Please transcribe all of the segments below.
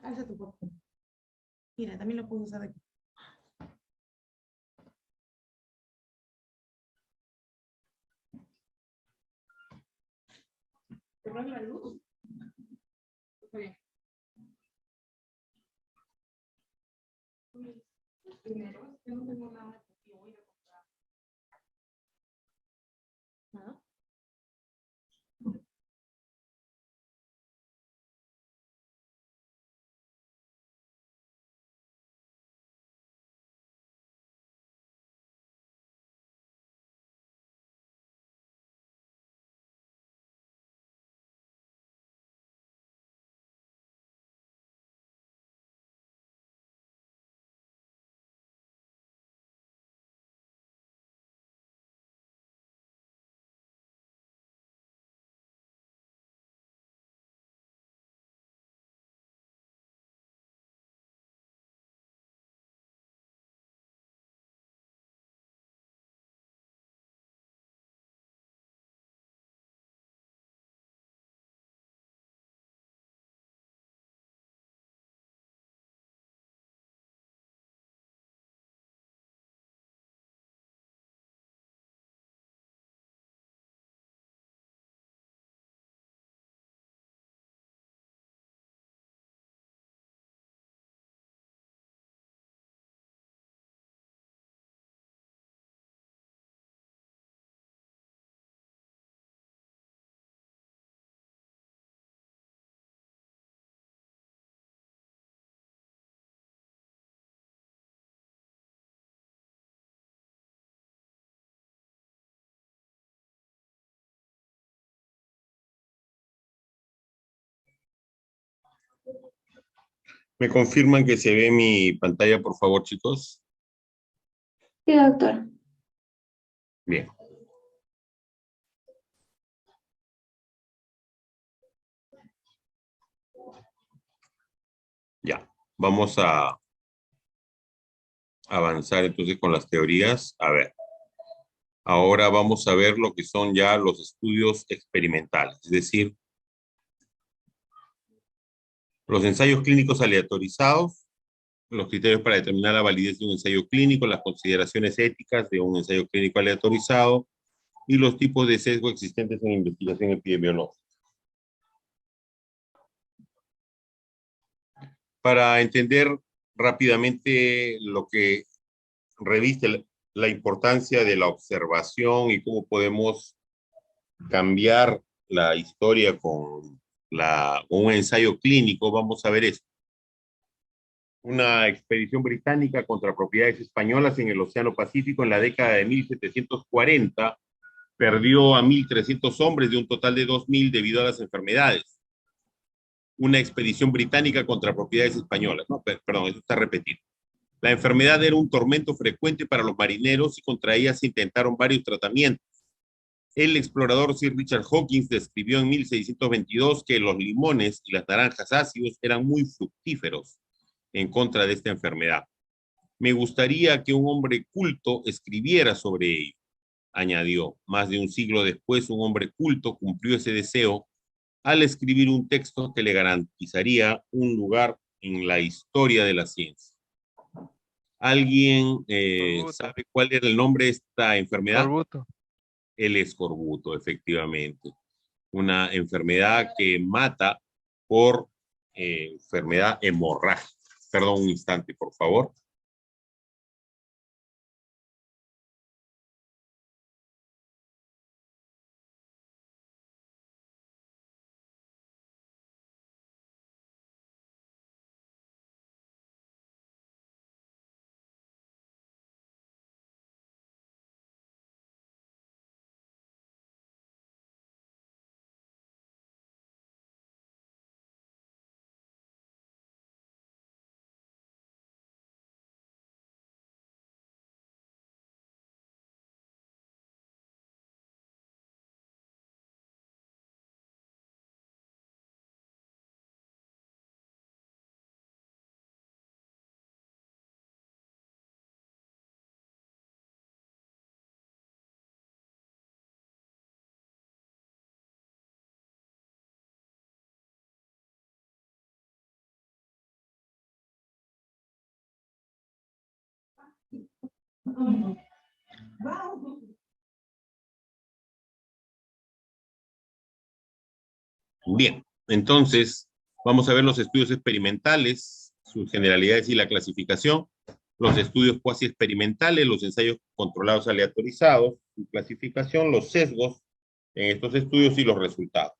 Alza tu poco. Mira, también lo puedo usar aquí. ¿Cerrar la luz? Está bien. Primero, yo no tengo nada que voy a comprar. ¿Nada? ¿Me confirman que se ve mi pantalla, por favor, chicos? Sí, doctor. Bien. Ya. Vamos a avanzar entonces con las teorías. A ver. Ahora vamos a ver lo que son ya los estudios experimentales, es decir, los ensayos clínicos aleatorizados, los criterios para determinar la validez de un ensayo clínico, las consideraciones éticas de un ensayo clínico aleatorizado y los tipos de sesgo existentes en la investigación epidemiológica. Para entender rápidamente lo que reviste la importancia de la observación y cómo podemos cambiar la historia con un ensayo clínico, vamos a ver esto. Una expedición británica contra propiedades españolas en el Océano Pacífico en la década de 1740 perdió a 1.300 hombres de un total de 2.000 debido a las enfermedades. Una expedición británica contra propiedades españolas. No, perdón, eso está repetido. La enfermedad era un tormento frecuente para los marineros y contra ella se intentaron varios tratamientos. El explorador Sir Richard Hawkins describió en 1622 que los limones y las naranjas ácidos eran muy fructíferos en contra de esta enfermedad. Me gustaría que un hombre culto escribiera sobre ello, añadió. Más de un siglo después, un hombre culto cumplió ese deseo al escribir un texto que le garantizaría un lugar en la historia de la ciencia. ¿Alguien sabe cuál era el nombre de esta enfermedad? Escorbuto. El escorbuto, efectivamente. Una enfermedad que mata por enfermedad hemorrágica. Perdón, un instante, por favor. Bien, entonces vamos a ver los estudios experimentales, sus generalidades y la clasificación, los estudios cuasi experimentales, los ensayos controlados aleatorizados, su clasificación, los sesgos en estos estudios y los resultados.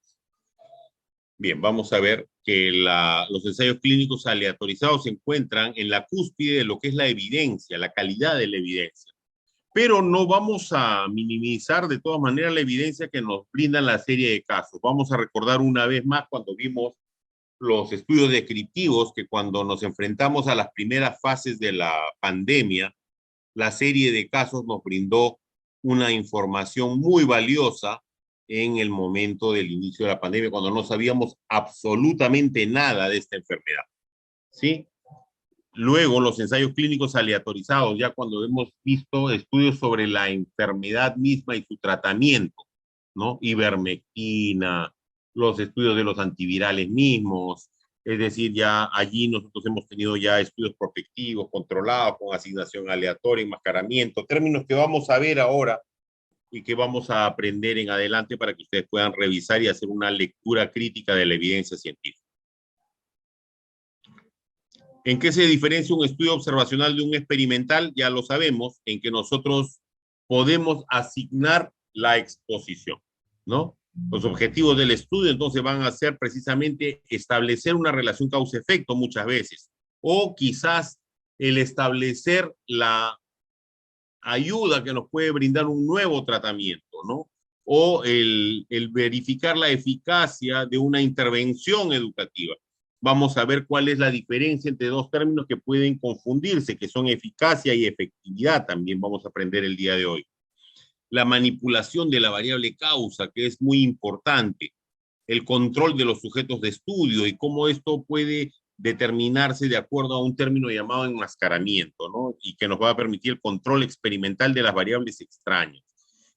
Bien, vamos a ver que los ensayos clínicos aleatorizados se encuentran en la cúspide de lo que es la evidencia, la calidad de la evidencia. Pero no vamos a minimizar de todas maneras la evidencia que nos brindan la serie de casos. Vamos a recordar una vez más cuando vimos los estudios descriptivos, que cuando nos enfrentamos a las primeras fases de la pandemia, la serie de casos nos brindó una información muy valiosa en el momento del inicio de la pandemia, cuando no sabíamos absolutamente nada de esta enfermedad. ¿Sí? Luego, los ensayos clínicos aleatorizados, ya cuando hemos visto estudios sobre la enfermedad misma y su tratamiento, ¿no? Ivermectina, los estudios de los antivirales mismos, es decir, ya allí nosotros hemos tenido ya estudios protectivos, controlados, con asignación aleatoria, enmascaramiento, términos que vamos a ver ahora y que vamos a aprender en adelante para que ustedes puedan revisar y hacer una lectura crítica de la evidencia científica. ¿En qué se diferencia un estudio observacional de un experimental? Ya lo sabemos, en que nosotros podemos asignar la exposición, ¿no? Los objetivos del estudio entonces van a ser precisamente establecer una relación causa-efecto muchas veces, o quizás el establecer la ayuda que nos puede brindar un nuevo tratamiento, ¿no? O el verificar la eficacia de una intervención educativa. Vamos a ver cuál es la diferencia entre dos términos que pueden confundirse, que son eficacia y efectividad, también vamos a aprender el día de hoy. La manipulación de la variable causa, que es muy importante, el control de los sujetos de estudio y cómo esto puede determinarse de acuerdo a un término llamado enmascaramiento, ¿no? Y que nos va a permitir el control experimental de las variables extrañas.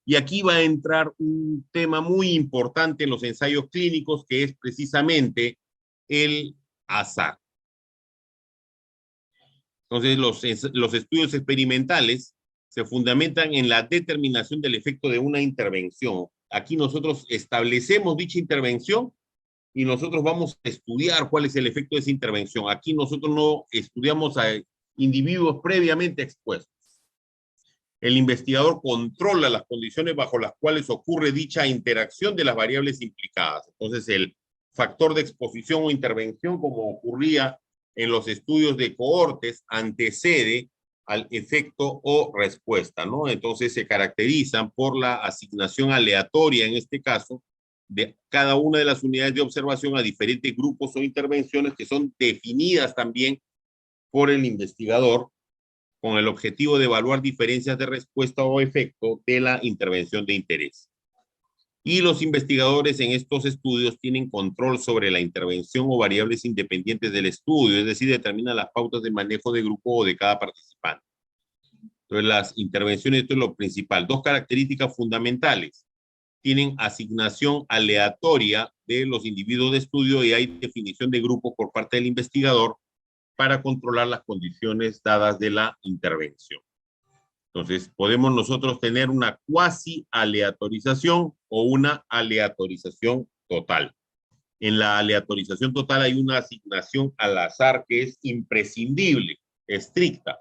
Y aquí va a entrar un tema muy importante en los ensayos clínicos, que es precisamente el azar. Entonces, los estudios experimentales se fundamentan en la determinación del efecto de una intervención. Aquí nosotros establecemos dicha intervención y nosotros vamos a estudiar cuál es el efecto de esa intervención. Aquí nosotros no estudiamos a individuos previamente expuestos. El investigador controla las condiciones bajo las cuales ocurre dicha interacción de las variables implicadas. Entonces, el factor de exposición o intervención, como ocurría en los estudios de cohortes, antecede al efecto o respuesta, ¿no? Entonces, se caracterizan por la asignación aleatoria, en este caso, de cada una de las unidades de observación a diferentes grupos o intervenciones que son definidas también por el investigador con el objetivo de evaluar diferencias de respuesta o efecto de la intervención de interés. Y los investigadores en estos estudios tienen control sobre la intervención o variables independientes del estudio, es decir, determinan las pautas de manejo de grupo o de cada participante. Entonces, las intervenciones, esto es lo principal. Dos características fundamentales. Tienen asignación aleatoria de los individuos de estudio y hay definición de grupos por parte del investigador para controlar las condiciones dadas de la intervención. Entonces, podemos nosotros tener una cuasi aleatorización o una aleatorización total. En la aleatorización total hay una asignación al azar que es imprescindible, estricta,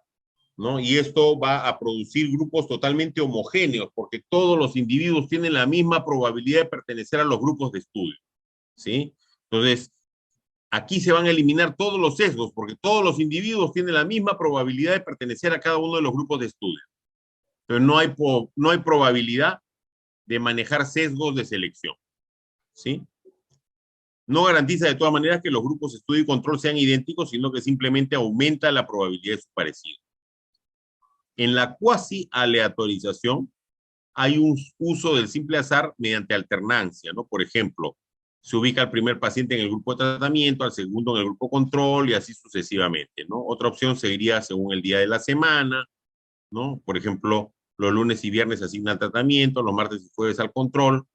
¿no? Y esto va a producir grupos totalmente homogéneos porque todos los individuos tienen la misma probabilidad de pertenecer a los grupos de estudio, ¿sí? Entonces, aquí se van a eliminar todos los sesgos porque todos los individuos tienen la misma probabilidad de pertenecer a cada uno de los grupos de estudio. Pero no hay probabilidad de manejar sesgos de selección, ¿sí? No garantiza de todas maneras que los grupos de estudio y control sean idénticos, sino que simplemente aumenta la probabilidad de su parecido. En la cuasi aleatorización hay un uso del simple azar mediante alternancia, ¿no? Por ejemplo, se ubica al primer paciente en el grupo de tratamiento, al segundo en el grupo control y así sucesivamente, ¿no? Otra opción seguiría según el día de la semana, ¿no? Por ejemplo, los lunes y viernes se asigna al tratamiento, los martes y jueves al control.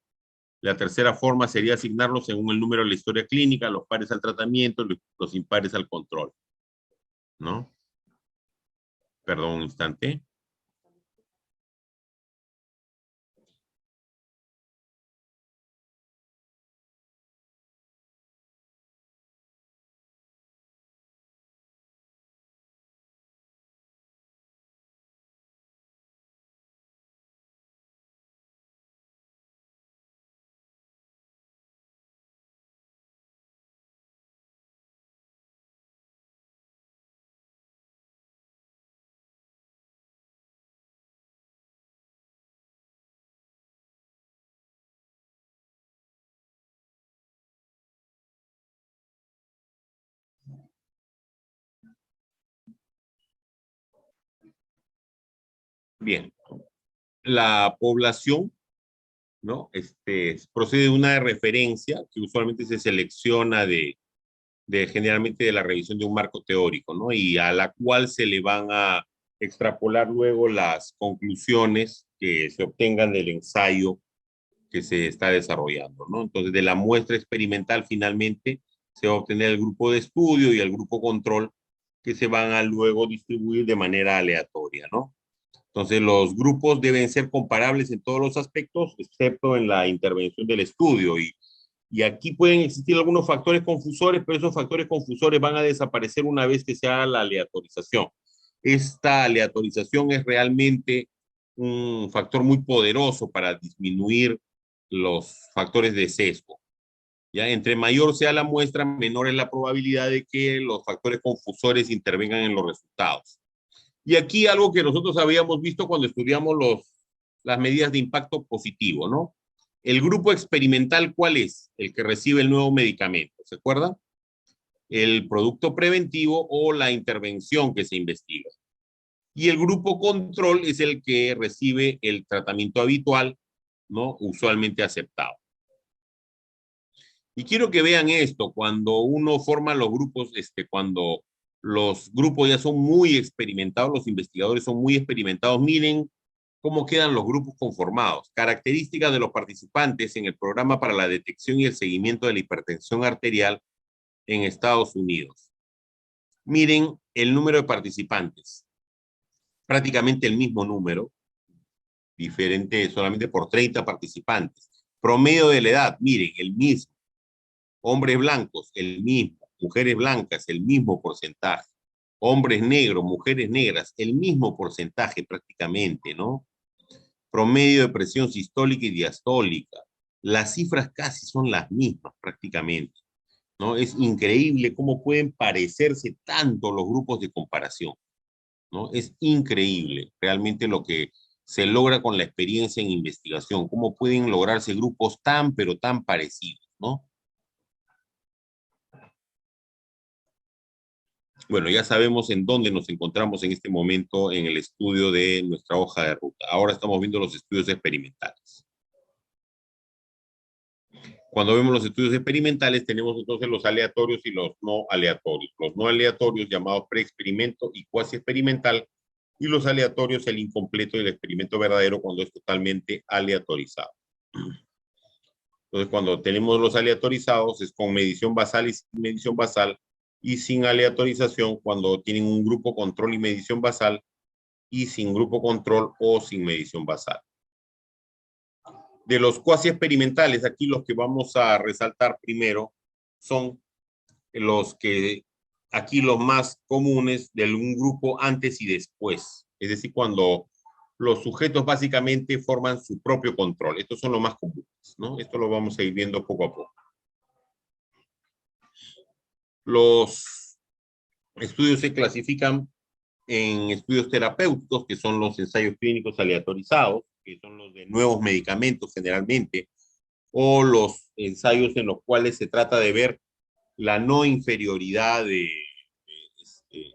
La tercera forma sería asignarlos según el número de la historia clínica, los pares al tratamiento, los impares al control, ¿no? Perdón un instante. Bien. La población, ¿no? Procede de una referencia que usualmente se selecciona generalmente de la revisión de un marco teórico, ¿no? Y a la cual se le van a extrapolar luego las conclusiones que se obtengan del ensayo que se está desarrollando, ¿no? Entonces, de la muestra experimental finalmente se va a obtener el grupo de estudio y el grupo control que se van a luego distribuir de manera aleatoria, ¿no? Entonces, los grupos deben ser comparables en todos los aspectos, excepto en la intervención del estudio. Y aquí pueden existir algunos factores confusores, pero esos factores confusores van a desaparecer una vez que se haga la aleatorización. Esta aleatorización es realmente un factor muy poderoso para disminuir los factores de sesgo. ¿Ya? Entre mayor sea la muestra, menor es la probabilidad de que los factores confusores intervengan en los resultados. Y aquí algo que nosotros habíamos visto cuando estudiamos las medidas de impacto positivo, ¿no? El grupo experimental, ¿cuál es? El que recibe el nuevo medicamento, ¿se acuerdan? El producto preventivo o la intervención que se investiga. Y el grupo control es el que recibe el tratamiento habitual, ¿no? Usualmente aceptado. Y quiero que vean esto, cuando uno forma los grupos, cuando los grupos ya son muy experimentados, los investigadores son muy experimentados, miren cómo quedan los grupos conformados. Características de los participantes en el programa para la detección y el seguimiento de la hipertensión arterial en Estados Unidos. Miren el número de participantes. Prácticamente el mismo número, diferente solamente por 30 participantes. Promedio de la edad, miren, el mismo. Hombres blancos, el mismo. Mujeres blancas, el mismo porcentaje. Hombres negros, mujeres negras, el mismo porcentaje prácticamente, ¿no? Promedio de presión sistólica y diastólica. Las cifras casi son las mismas prácticamente, ¿no? Es increíble cómo pueden parecerse tanto los grupos de comparación, ¿no? Es increíble realmente lo que se logra con la experiencia en investigación, cómo pueden lograrse grupos tan, pero tan parecidos, ¿no? Bueno, ya sabemos en dónde nos encontramos en este momento en el estudio de nuestra hoja de ruta. Ahora estamos viendo los estudios experimentales. Cuando vemos los estudios experimentales, tenemos entonces los aleatorios y los no aleatorios. Los no aleatorios llamados preexperimento y cuasi experimental, y los aleatorios el incompleto y el experimento verdadero cuando es totalmente aleatorizado. Entonces, cuando tenemos los aleatorizados es con medición basal y sin medición basal, y sin aleatorización cuando tienen un grupo control y medición basal, y sin grupo control o sin medición basal. De los cuasi experimentales, aquí los que vamos a resaltar primero son los que, aquí los más comunes de un grupo antes y después. Es decir, cuando los sujetos básicamente forman su propio control. Estos son los más comunes, ¿no? Esto lo vamos a ir viendo poco a poco. Los estudios se clasifican en estudios terapéuticos, que son los ensayos clínicos aleatorizados, que son los de nuevos medicamentos generalmente, o los ensayos en los cuales se trata de ver la no inferioridad de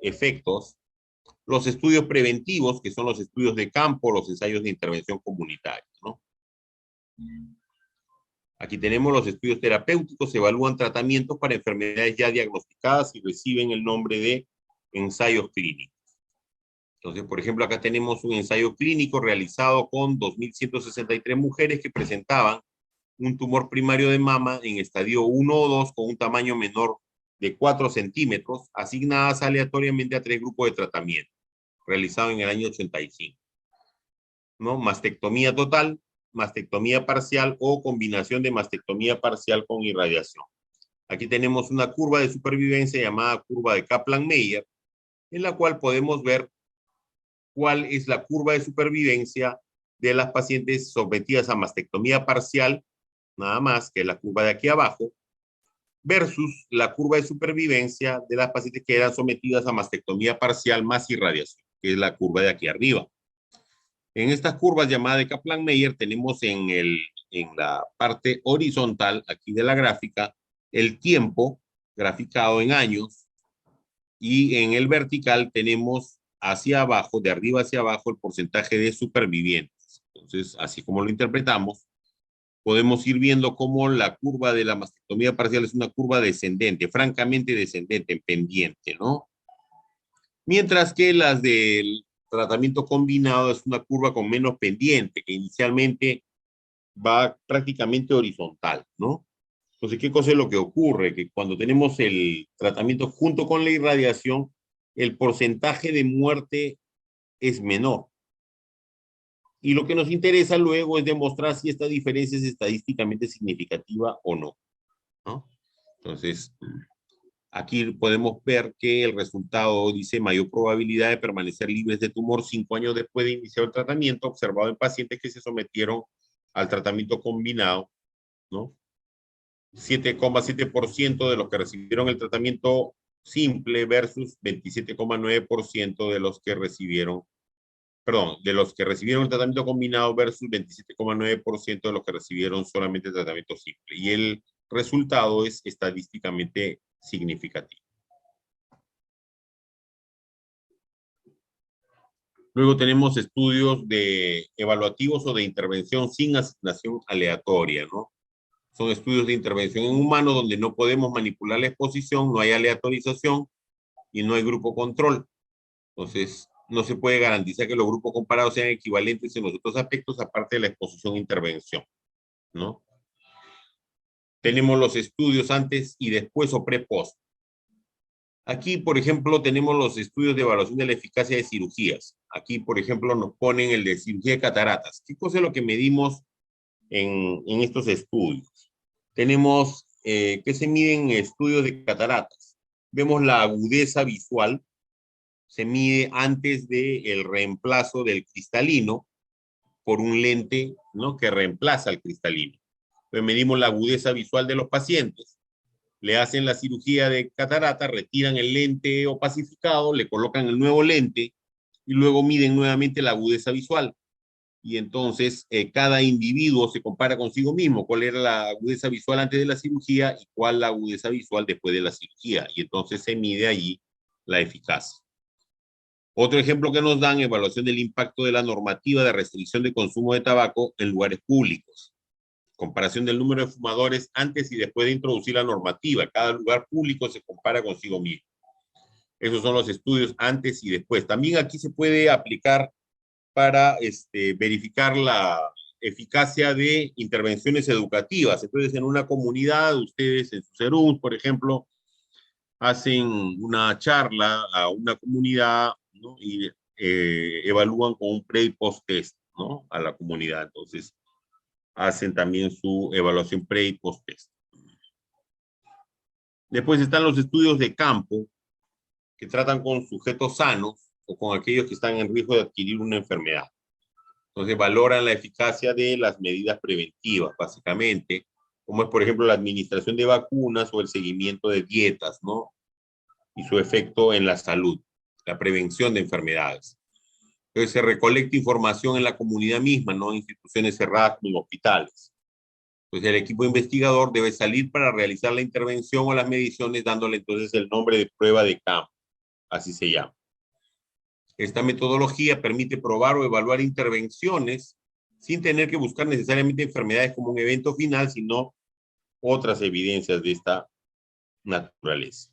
efectos, los estudios preventivos, que son los estudios de campo, los ensayos de intervención comunitaria, ¿no? Aquí tenemos los estudios terapéuticos, se evalúan tratamientos para enfermedades ya diagnosticadas y reciben el nombre de ensayos clínicos. Entonces, por ejemplo, acá tenemos un ensayo clínico realizado con 2.163 mujeres que presentaban un tumor primario de mama en estadio 1 o 2 con un tamaño menor de 4 centímetros, asignadas aleatoriamente a 3 grupos de tratamiento, realizado en el año 85. ¿No? Mastectomía total, mastectomía parcial o combinación de mastectomía parcial con irradiación. Aquí tenemos una curva de supervivencia llamada curva de Kaplan-Meier, en la cual podemos ver cuál es la curva de supervivencia de las pacientes sometidas a mastectomía parcial, nada más que la curva de aquí abajo, versus la curva de supervivencia de las pacientes que eran sometidas a mastectomía parcial más irradiación, que es la curva de aquí arriba. En estas curvas llamadas de Kaplan-Meier tenemos en la parte horizontal aquí de la gráfica el tiempo graficado en años, y en el vertical tenemos hacia abajo, de arriba hacia abajo, el porcentaje de supervivientes. Entonces, así como lo interpretamos, podemos ir viendo cómo la curva de la mastectomía parcial es una curva descendente, francamente descendente, en pendiente, ¿no? Mientras que las del tratamiento combinado es una curva con menos pendiente, que inicialmente va prácticamente horizontal, ¿no? Entonces, ¿qué cosa es lo que ocurre? Que cuando tenemos el tratamiento junto con la irradiación, el porcentaje de muerte es menor. Y lo que nos interesa luego es demostrar si esta diferencia es estadísticamente significativa o no, ¿no? Entonces, aquí podemos ver que el resultado dice mayor probabilidad de permanecer libres de tumor 5 años después de iniciar el tratamiento observado en pacientes que se sometieron al tratamiento combinado, ¿no? 7,7% de los que recibieron el tratamiento simple versus 27,9% de los que recibieron, perdón, de los que recibieron el tratamiento combinado versus 27,9% de los que recibieron solamente el tratamiento simple. Y el resultado es estadísticamente significativo. Luego tenemos estudios de evaluativos o de intervención sin asignación aleatoria, ¿no? Son estudios de intervención en humanos donde no podemos manipular la exposición, no hay aleatorización y no hay grupo control. Entonces, no se puede garantizar que los grupos comparados sean equivalentes en los otros aspectos, aparte de la exposición e intervención, ¿no? Tenemos los estudios antes y después o pre-post. Aquí, por ejemplo, tenemos los estudios de evaluación de la eficacia de cirugías. Aquí, por ejemplo, nos ponen el de cirugía de cataratas. ¿Qué cosa es lo que medimos en estos estudios? Tenemos que se miden estudios de cataratas. Vemos la agudeza visual, se mide antes del reemplazo del cristalino por un lente, ¿no?, que reemplaza al cristalino. Entonces medimos la agudeza visual de los pacientes, le hacen la cirugía de catarata, retiran el lente opacificado, le colocan el nuevo lente y luego miden nuevamente la agudeza visual. Y entonces cada individuo se compara consigo mismo, cuál era la agudeza visual antes de la cirugía y cuál la agudeza visual después de la cirugía. Y entonces se mide allí la eficacia. Otro ejemplo que nos dan, evaluación del impacto de la normativa de restricción de consumo de tabaco en lugares públicos. Comparación del número de fumadores antes y después de introducir la normativa. Cada lugar público se compara consigo mismo. Esos son los estudios antes y después. También aquí se puede aplicar para verificar la eficacia de intervenciones educativas. Entonces, en una comunidad, ustedes en sus ERUMS, por ejemplo, hacen una charla a una comunidad, ¿no?, y evalúan con un pre y post test, ¿no?, a la comunidad. Entonces, hacen también su evaluación pre y post test. Después están los estudios de campo, que tratan con sujetos sanos o con aquellos que están en riesgo de adquirir una enfermedad. Entonces valoran la eficacia de las medidas preventivas, básicamente, como es, por ejemplo, la administración de vacunas o el seguimiento de dietas, ¿no?, y su efecto en la salud, la prevención de enfermedades. Entonces se recolecta información en la comunidad misma, no en instituciones cerradas como hospitales. Entonces el equipo investigador debe salir para realizar la intervención o las mediciones, dándole entonces el nombre de prueba de campo, así se llama. Esta metodología permite probar o evaluar intervenciones sin tener que buscar necesariamente enfermedades como un evento final, sino otras evidencias de esta naturaleza.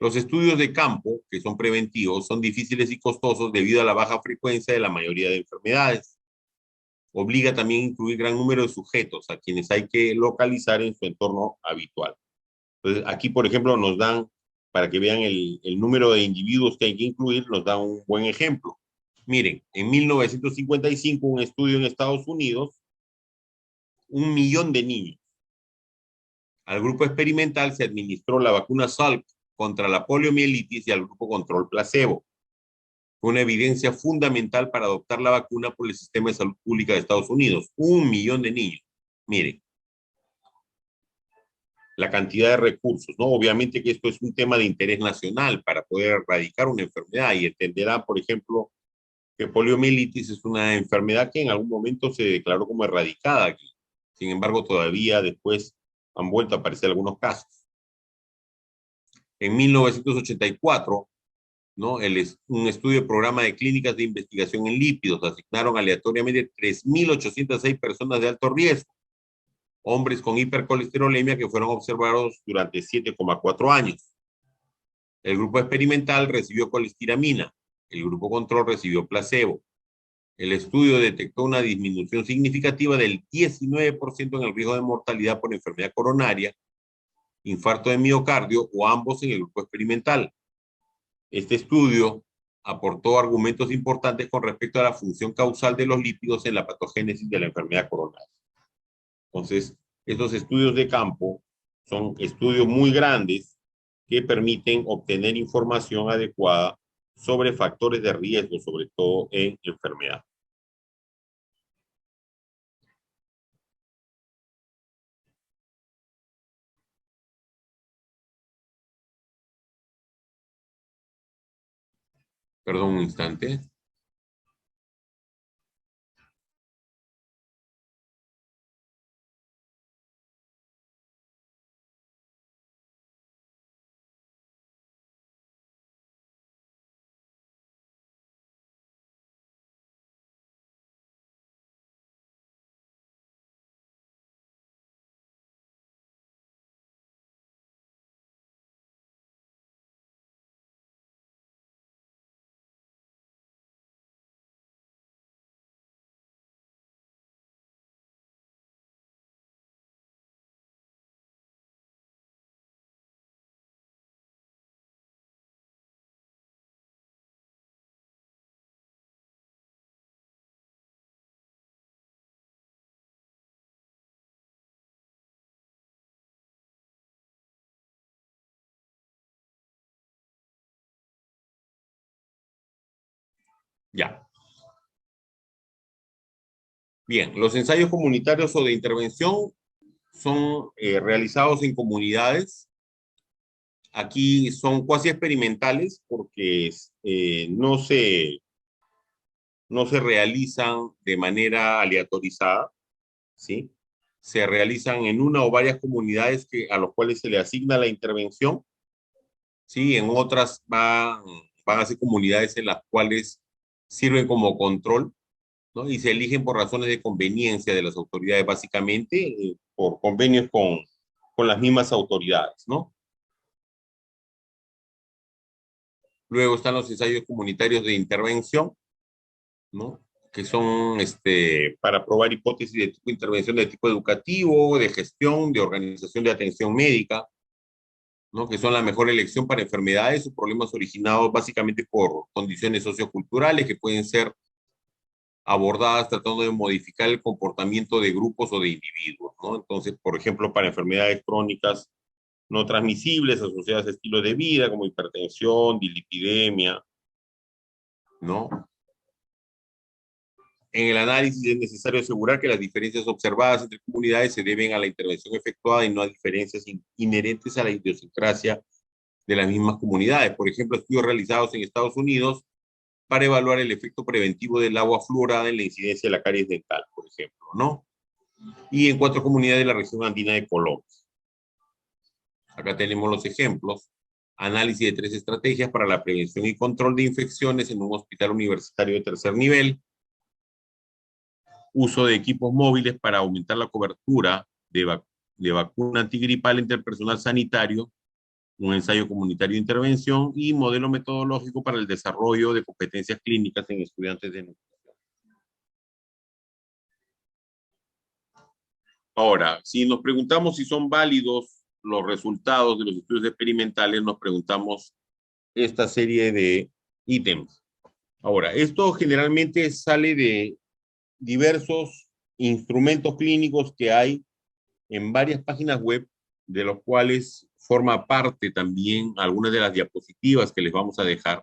Los estudios de campo, que son preventivos, son difíciles y costosos debido a la baja frecuencia de la mayoría de enfermedades. Obliga también a incluir gran número de sujetos a quienes hay que localizar en su entorno habitual. Entonces, aquí, por ejemplo, nos dan, para que vean el número de individuos que hay que incluir, nos da un buen ejemplo. Miren, en 1955, un estudio en Estados Unidos, 1 millón de niños. Al grupo experimental se administró la vacuna Salk contra la poliomielitis y al grupo control placebo. Fue una evidencia fundamental para adoptar la vacuna por el sistema de salud pública de Estados Unidos. 1 millón de niños. Miren, la cantidad de recursos, ¿no? Obviamente que esto es un tema de interés nacional para poder erradicar una enfermedad y entenderán, por ejemplo, que poliomielitis es una enfermedad que en algún momento se declaró como erradicada aquí. Sin embargo, todavía después han vuelto a aparecer algunos casos. En 1984, ¿no? Un estudio de programa de clínicas de investigación en lípidos asignaron aleatoriamente 3.806 personas de alto riesgo, hombres con hipercolesterolemia que fueron observados durante 7,4 años. El grupo experimental recibió colestiramina, el grupo control recibió placebo. El estudio detectó una disminución significativa del 19% en el riesgo de mortalidad por enfermedad coronaria, infarto de miocardio o ambos en el grupo experimental. Este estudio aportó argumentos importantes con respecto a la función causal de los lípidos en la patogénesis de la enfermedad coronaria. Entonces, estos estudios de campo son estudios muy grandes que permiten obtener información adecuada sobre factores de riesgo, sobre todo en enfermedad. Perdón un instante. Ya. Bien, los ensayos comunitarios o de intervención son realizados en comunidades. Aquí son cuasi experimentales porque no se realizan de manera aleatorizada, ¿sí? Se realizan en una o varias comunidades a los cuales se le asigna la intervención, ¿sí? En otras van a ser comunidades en las cuales sirven como control, ¿no? Y se eligen por razones de conveniencia de las autoridades, básicamente por convenios con las mismas autoridades, ¿no? Luego están los ensayos comunitarios de intervención, ¿no? Que son para probar hipótesis de tipo de intervención de tipo educativo, de gestión, de organización de atención médica, ¿no? Que son la mejor elección para enfermedades o problemas originados básicamente por condiciones socioculturales que pueden ser abordadas tratando de modificar el comportamiento de grupos o de individuos, ¿no? Entonces, por ejemplo, para enfermedades crónicas no transmisibles asociadas a estilos de vida como hipertensión, dislipidemia, ¿no? En el análisis es necesario asegurar que las diferencias observadas entre comunidades se deben a la intervención efectuada y no a diferencias inherentes a la idiosincrasia de las mismas comunidades. Por ejemplo, estudios realizados en Estados Unidos para evaluar el efecto preventivo del agua fluorada en la incidencia de la caries dental, por ejemplo, ¿no? Y en 4 comunidades de la región andina de Colombia. Acá tenemos los ejemplos. Análisis de 3 estrategias para la prevención y control de infecciones en un hospital universitario de tercer nivel. Uso de equipos móviles para aumentar la cobertura de vacuna antigripal entre el personal sanitario, un ensayo comunitario de intervención y modelo metodológico para el desarrollo de competencias clínicas en estudiantes de nutrición. Ahora, si nos preguntamos si son válidos los resultados de los estudios experimentales, nos preguntamos esta serie de ítems. Ahora, esto generalmente sale de diversos instrumentos clínicos que hay en varias páginas web, de los cuales forma parte también algunas de las diapositivas que les vamos a dejar.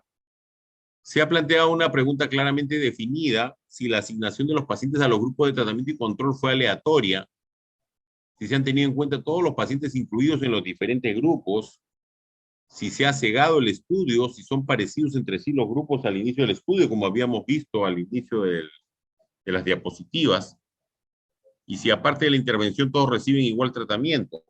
Se ha planteado una pregunta claramente definida: si la asignación de los pacientes a los grupos de tratamiento y control fue aleatoria, si se han tenido en cuenta todos los pacientes incluidos en los diferentes grupos, si se ha cegado el estudio, si son parecidos entre sí los grupos al inicio del estudio, como habíamos visto al inicio de las diapositivas, y si aparte de la intervención todos reciben igual tratamiento.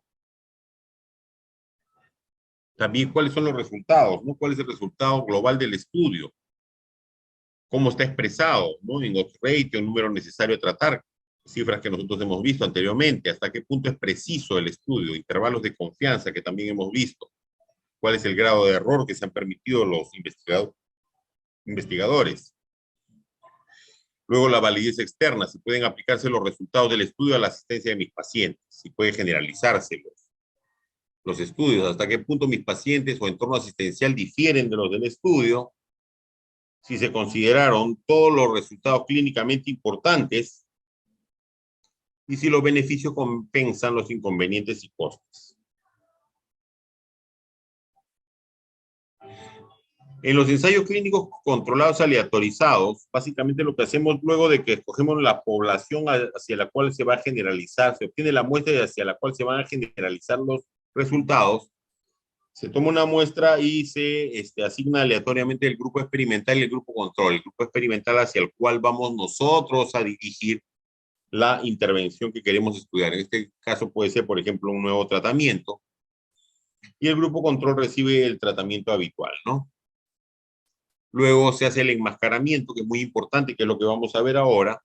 También cuáles son los resultados, ¿no? ¿Cuál es el resultado global del estudio? ¿Cómo está expresado, ¿no? En odds ratio, el número necesario a tratar, cifras que nosotros hemos visto anteriormente, hasta qué punto es preciso el estudio, intervalos de confianza que también hemos visto, cuál es el grado de error que se han permitido los investigadores. Luego la validez externa, si pueden aplicarse los resultados del estudio a la asistencia de mis pacientes, si puede generalizarse los estudios, hasta qué punto mis pacientes o entorno asistencial difieren de los del estudio, si se consideraron todos los resultados clínicamente importantes y si los beneficios compensan los inconvenientes y costes. En los ensayos clínicos controlados aleatorizados, básicamente lo que hacemos luego de que escogemos la población hacia la cual se va a generalizar, se obtiene la muestra hacia la cual se van a generalizar los resultados, se toma una muestra y se asigna aleatoriamente el grupo experimental y el grupo control. El grupo experimental hacia el cual vamos nosotros a dirigir la intervención que queremos estudiar. En este caso puede ser, por ejemplo, un nuevo tratamiento. Y el grupo control recibe el tratamiento habitual, ¿no? Luego se hace el enmascaramiento, que es muy importante, que es lo que vamos a ver ahora.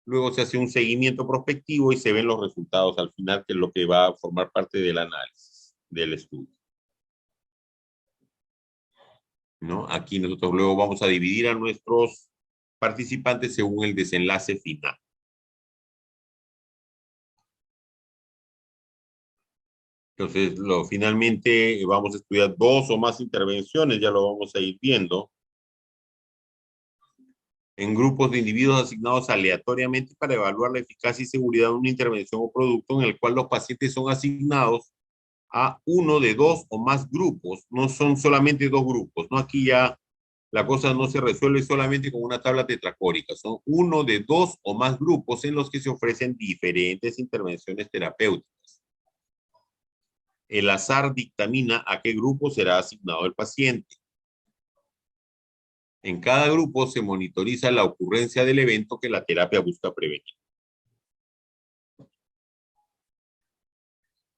Luego se hace un seguimiento prospectivo y se ven los resultados al final, que es lo que va a formar parte del análisis del estudio, ¿no? Aquí nosotros luego vamos a dividir a nuestros participantes según el desenlace final. Entonces, finalmente vamos a estudiar 2 o más intervenciones, ya lo vamos a ir viendo, en grupos de individuos asignados aleatoriamente para evaluar la eficacia y seguridad de una intervención o producto en el cual los pacientes son asignados a uno de 2 o más grupos, no son solamente 2 grupos, ¿no? Aquí ya la cosa no se resuelve solamente con una tabla tetracórica, son uno de 2 o más grupos en los que se ofrecen diferentes intervenciones terapéuticas. El azar dictamina a qué grupo será asignado el paciente. En cada grupo se monitoriza la ocurrencia del evento que la terapia busca prevenir.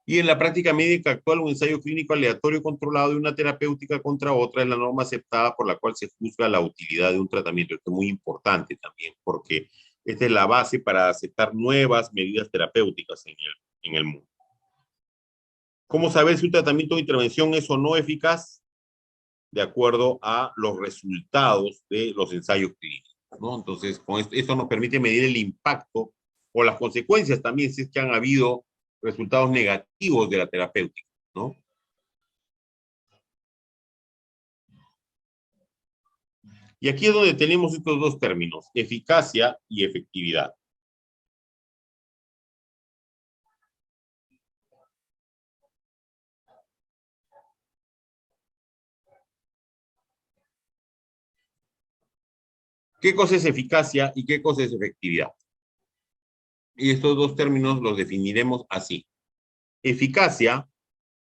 Y en la práctica médica actual, un ensayo clínico aleatorio controlado de una terapéutica contra otra es la norma aceptada por la cual se juzga la utilidad de un tratamiento. Esto es muy importante también, porque esta es la base para aceptar nuevas medidas terapéuticas en el mundo. ¿Cómo saber si un tratamiento o intervención es o no eficaz? De acuerdo a los resultados de los ensayos clínicos, ¿no? Entonces, con esto nos permite medir el impacto o las consecuencias también, si es que han habido resultados negativos de la terapéutica, ¿no? Y aquí es donde tenemos estos 2 términos, eficacia y efectividad. ¿Qué cosa es eficacia y qué cosa es efectividad? Y estos 2 términos los definiremos así. Eficacia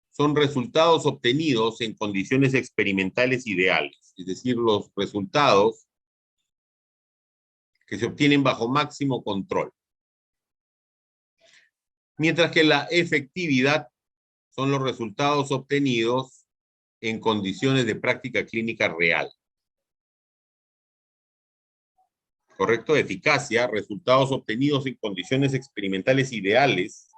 son resultados obtenidos en condiciones experimentales ideales, es decir, los resultados que se obtienen bajo máximo control. Mientras que la efectividad son los resultados obtenidos en condiciones de práctica clínica real. ¿Correcto? Eficacia, resultados obtenidos en condiciones experimentales ideales,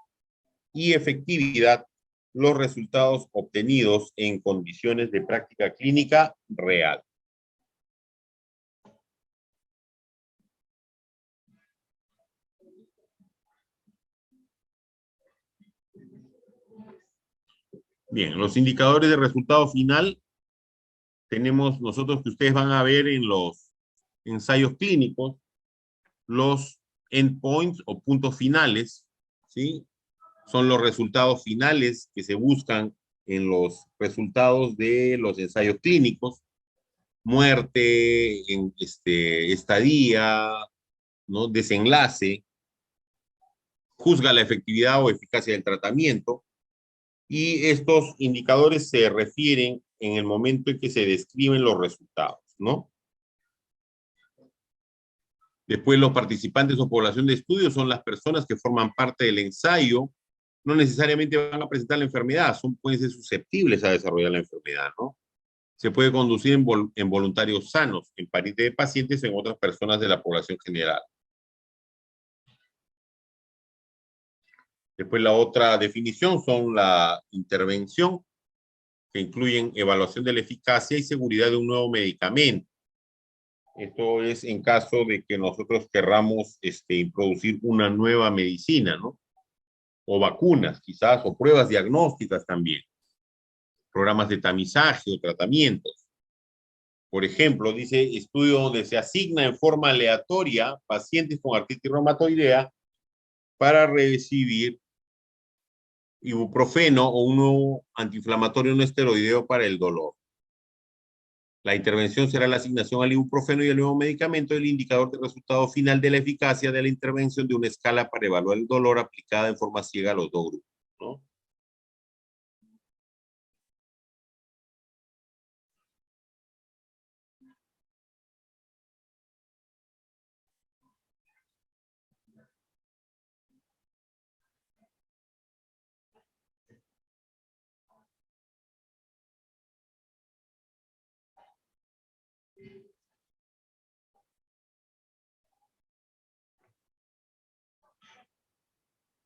y efectividad, los resultados obtenidos en condiciones de práctica clínica real. Bien, los indicadores de resultado final tenemos nosotros que ustedes van a ver en los ensayos clínicos, los endpoints o puntos finales, ¿sí? Son los resultados finales que se buscan en los resultados de los ensayos clínicos, muerte, estadía, ¿no? Desenlace, juzga la efectividad o eficacia del tratamiento, y estos indicadores se refieren en el momento en que se describen los resultados, ¿no? Después, los participantes o población de estudio son las personas que forman parte del ensayo no necesariamente van a presentar la enfermedad, pueden ser susceptibles a desarrollar la enfermedad, ¿no? Se puede conducir en voluntarios sanos, en parientes de pacientes o en otras personas de la población general. Después la otra definición son la intervención, que incluyen evaluación de la eficacia y seguridad de un nuevo medicamento. Esto es en caso de que nosotros querramos introducir una nueva medicina, ¿no? O vacunas quizás, o pruebas diagnósticas también. Programas de tamizaje o tratamientos. Por ejemplo, dice estudio donde se asigna en forma aleatoria pacientes con artritis reumatoidea para recibir ibuprofeno o un nuevo antiinflamatorio no esteroideo para el dolor. La intervención será la asignación al ibuprofeno y al nuevo medicamento, el indicador de resultado final de la eficacia de la intervención de una escala para evaluar el dolor aplicada en forma ciega a los dos grupos, ¿no?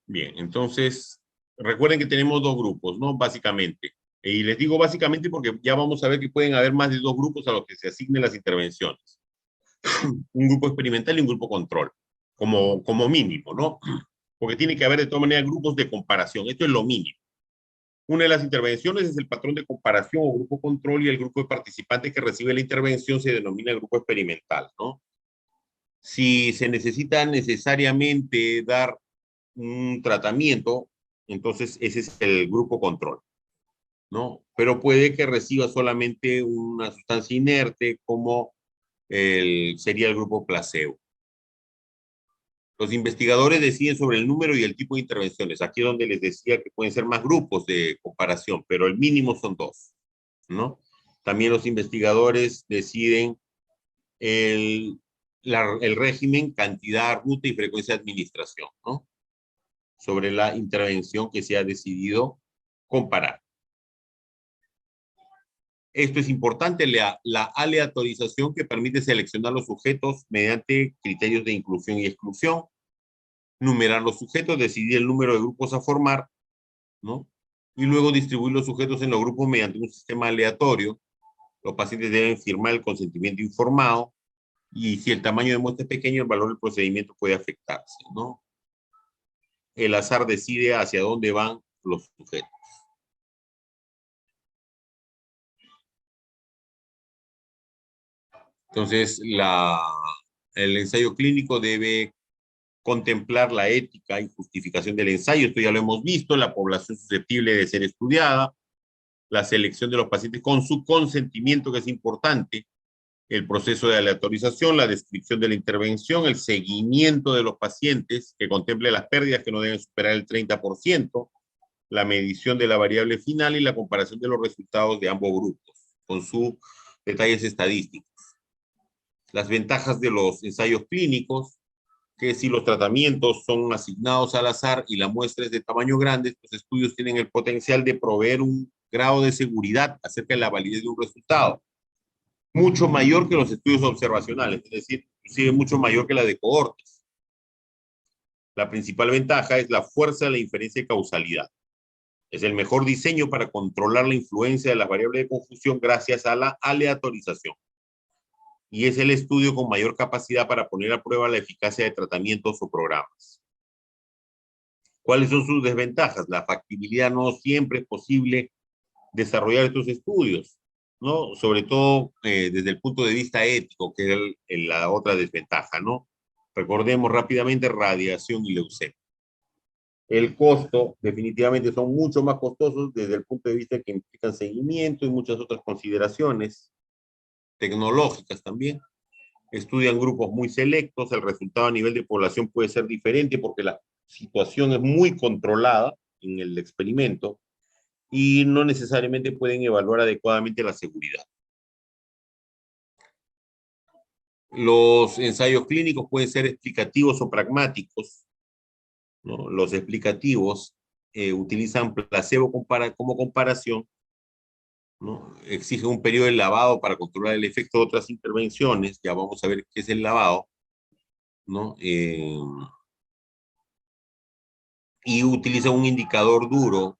Bien, entonces, recuerden que tenemos dos grupos, ¿no? Básicamente. Y les digo básicamente porque ya vamos a ver que pueden haber más de dos grupos a los que se asignen las intervenciones. Un grupo experimental y un grupo control, como mínimo, ¿no? Porque tiene que haber de todas maneras grupos de comparación. Esto es lo mínimo. Una de las intervenciones es el patrón de comparación o grupo control y el grupo de participantes que recibe la intervención se denomina grupo experimental, ¿no? Si se necesita necesariamente dar un tratamiento, entonces ese es el grupo control, ¿no? Pero puede que reciba solamente una sustancia inerte como sería el grupo placebo. Los investigadores deciden sobre el número y el tipo de intervenciones. Aquí es donde les decía que pueden ser más grupos de comparación, pero el mínimo son dos, ¿no? También los investigadores deciden el régimen, cantidad, ruta y frecuencia de administración, ¿no? Sobre la intervención que se ha decidido comparar. Esto es importante, la aleatorización que permite seleccionar los sujetos mediante criterios de inclusión y exclusión, numerar los sujetos, decidir el número de grupos a formar, ¿no? Y luego distribuir los sujetos en los grupos mediante un sistema aleatorio. Los pacientes deben firmar el consentimiento informado y si el tamaño de muestra es pequeño, el valor del procedimiento puede afectarse, ¿no? El azar decide hacia dónde van los sujetos. Entonces, el ensayo clínico debe contemplar la ética y justificación del ensayo. Esto ya lo hemos visto, la población susceptible de ser estudiada, la selección de los pacientes con su consentimiento, que es importante, el proceso de aleatorización, la descripción de la intervención, el seguimiento de los pacientes, que contemple las pérdidas que no deben superar el 30%, la medición de la variable final y la comparación de los resultados de ambos grupos, con sus detalles estadísticos. Las ventajas de los ensayos clínicos, que si los tratamientos son asignados al azar y la muestra es de tamaño grande, estos estudios tienen el potencial de proveer un grado de seguridad acerca de la validez de un resultado, mucho mayor que los estudios observacionales, es decir, inclusive mucho mayor que la de cohortes. La principal ventaja es la fuerza de la inferencia de causalidad. Es el mejor diseño para controlar la influencia de las variables de confusión gracias a la aleatorización. Y es el estudio con mayor capacidad para poner a prueba la eficacia de tratamientos o programas. ¿Cuáles son sus desventajas? La factibilidad, no siempre es posible desarrollar estos estudios, ¿no? Sobre todo desde el punto de vista ético, que es la otra desventaja, ¿no? Recordemos rápidamente radiación y leucemia. El costo, definitivamente, son mucho más costosos desde el punto de vista que implican seguimiento y muchas otras consideraciones tecnológicas también. Estudian grupos muy selectos, el resultado a nivel de población puede ser diferente porque la situación es muy controlada en el experimento y no necesariamente pueden evaluar adecuadamente la seguridad. Los ensayos clínicos pueden ser explicativos o pragmáticos, ¿no? Los explicativos utilizan placebo como comparación, ¿no? Exige un periodo de lavado para controlar el efecto de otras intervenciones. Ya vamos a ver qué es el lavado, ¿no? Y utiliza un indicador duro,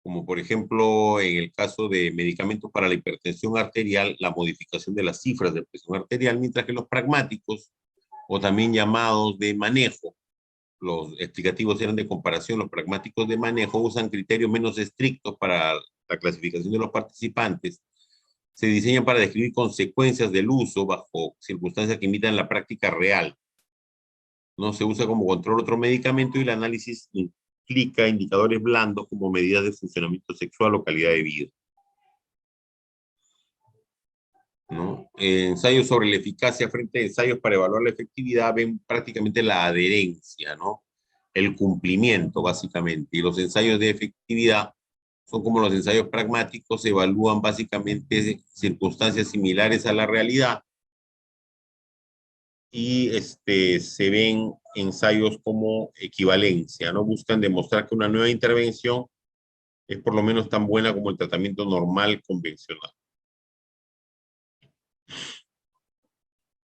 como por ejemplo en el caso de medicamentos para la hipertensión arterial, la modificación de las cifras de presión arterial, mientras que los pragmáticos, o también llamados de manejo, los explicativos eran de comparación, los pragmáticos de manejo usan criterios menos estrictos para la clasificación de los participantes. Se diseñan para describir consecuencias del uso bajo circunstancias que imitan la práctica real. No se usa como control otro medicamento y el análisis implica indicadores blandos como medidas de funcionamiento sexual o calidad de vida, ¿no? Ensayos sobre la eficacia frente a ensayos para evaluar la efectividad ven prácticamente la adherencia, ¿no? El cumplimiento, básicamente. Y los ensayos de efectividad son como los ensayos pragmáticos, evalúan básicamente circunstancias similares a la realidad y se ven ensayos como equivalencia, ¿no? Buscan demostrar que una nueva intervención es por lo menos tan buena como el tratamiento normal convencional.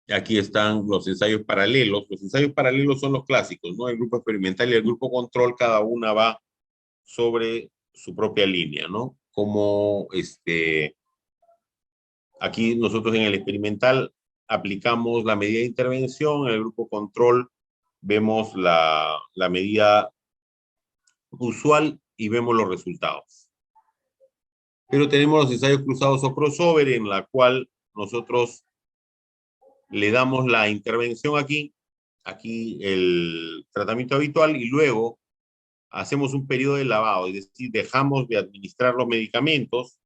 Aquí están los ensayos paralelos. Los ensayos paralelos son los clásicos, ¿no? El grupo experimental y el grupo control, cada una va sobre su propia línea, ¿no? Como aquí nosotros en el experimental aplicamos la medida de intervención, en el grupo control vemos la medida usual y vemos los resultados. Pero tenemos los ensayos cruzados o crossover, en la cual nosotros le damos la intervención aquí el tratamiento habitual, y luego hacemos un periodo de lavado, es decir, dejamos de administrar los medicamentos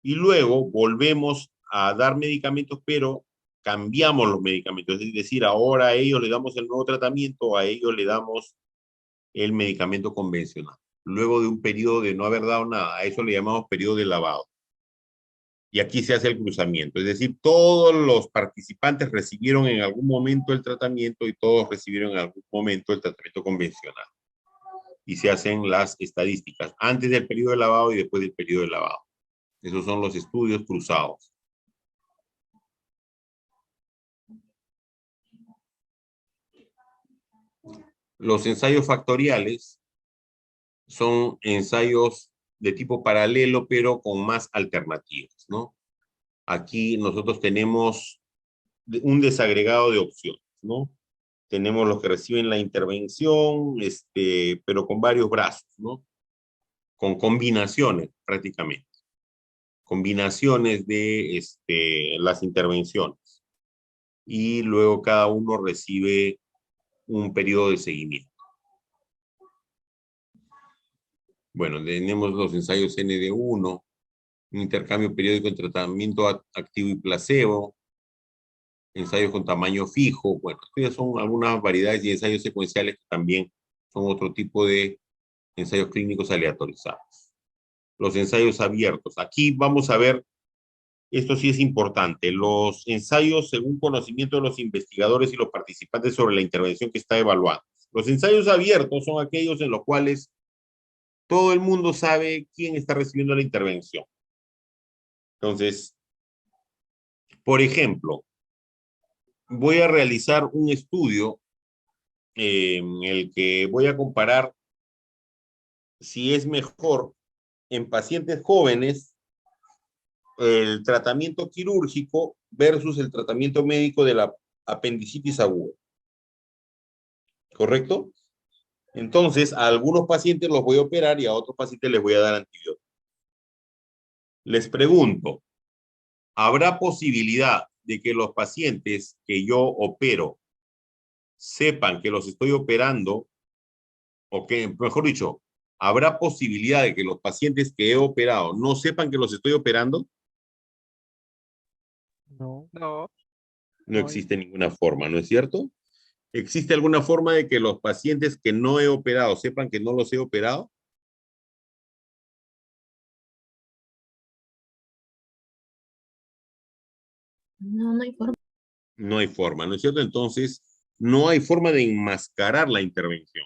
y luego volvemos a dar medicamentos, pero cambiamos los medicamentos, es decir, ahora a ellos le damos el nuevo tratamiento, a ellos le damos el medicamento convencional. Luego de un periodo de no haber dado nada, a eso le llamamos periodo de lavado. Y aquí se hace el cruzamiento, es decir, todos los participantes recibieron en algún momento el tratamiento y todos recibieron en algún momento el tratamiento convencional. Y se hacen las estadísticas antes del periodo de lavado y después del periodo de lavado. Esos son los estudios cruzados. Los ensayos factoriales son ensayos de tipo paralelo, pero con más alternativas, ¿no? Aquí nosotros tenemos un desagregado de opciones, ¿no? Tenemos los que reciben la intervención, pero con varios brazos, ¿no? Con combinaciones prácticamente. Combinaciones de las intervenciones. Y luego cada uno recibe un periodo de seguimiento. Bueno, tenemos los ensayos ND1, un intercambio periódico entre tratamiento activo y placebo, ensayos con tamaño fijo. Bueno, estas son algunas variedades de ensayos secuenciales que también son otro tipo de ensayos clínicos aleatorizados. Los ensayos abiertos. Aquí vamos a ver, esto sí es importante, los ensayos según conocimiento de los investigadores y los participantes sobre la intervención que está evaluando. Los ensayos abiertos son aquellos en los cuales todo el mundo sabe quién está recibiendo la intervención. Entonces, por ejemplo, voy a realizar un estudio en el que voy a comparar si es mejor en pacientes jóvenes el tratamiento quirúrgico versus el tratamiento médico de la apendicitis aguda. ¿Correcto? Entonces, a algunos pacientes los voy a operar y a otros pacientes les voy a dar antibióticos. Les pregunto, ¿habrá posibilidad de que los pacientes que yo opero sepan que los estoy operando? O que, mejor dicho, ¿habrá posibilidad de que los pacientes que he operado no sepan que los estoy operando? No. No. No existe ninguna forma, ¿no es cierto? ¿Existe alguna forma de que los pacientes que no he operado sepan que no los he operado? No, no hay forma. No hay forma, ¿no es cierto? Entonces, no hay forma de enmascarar la intervención.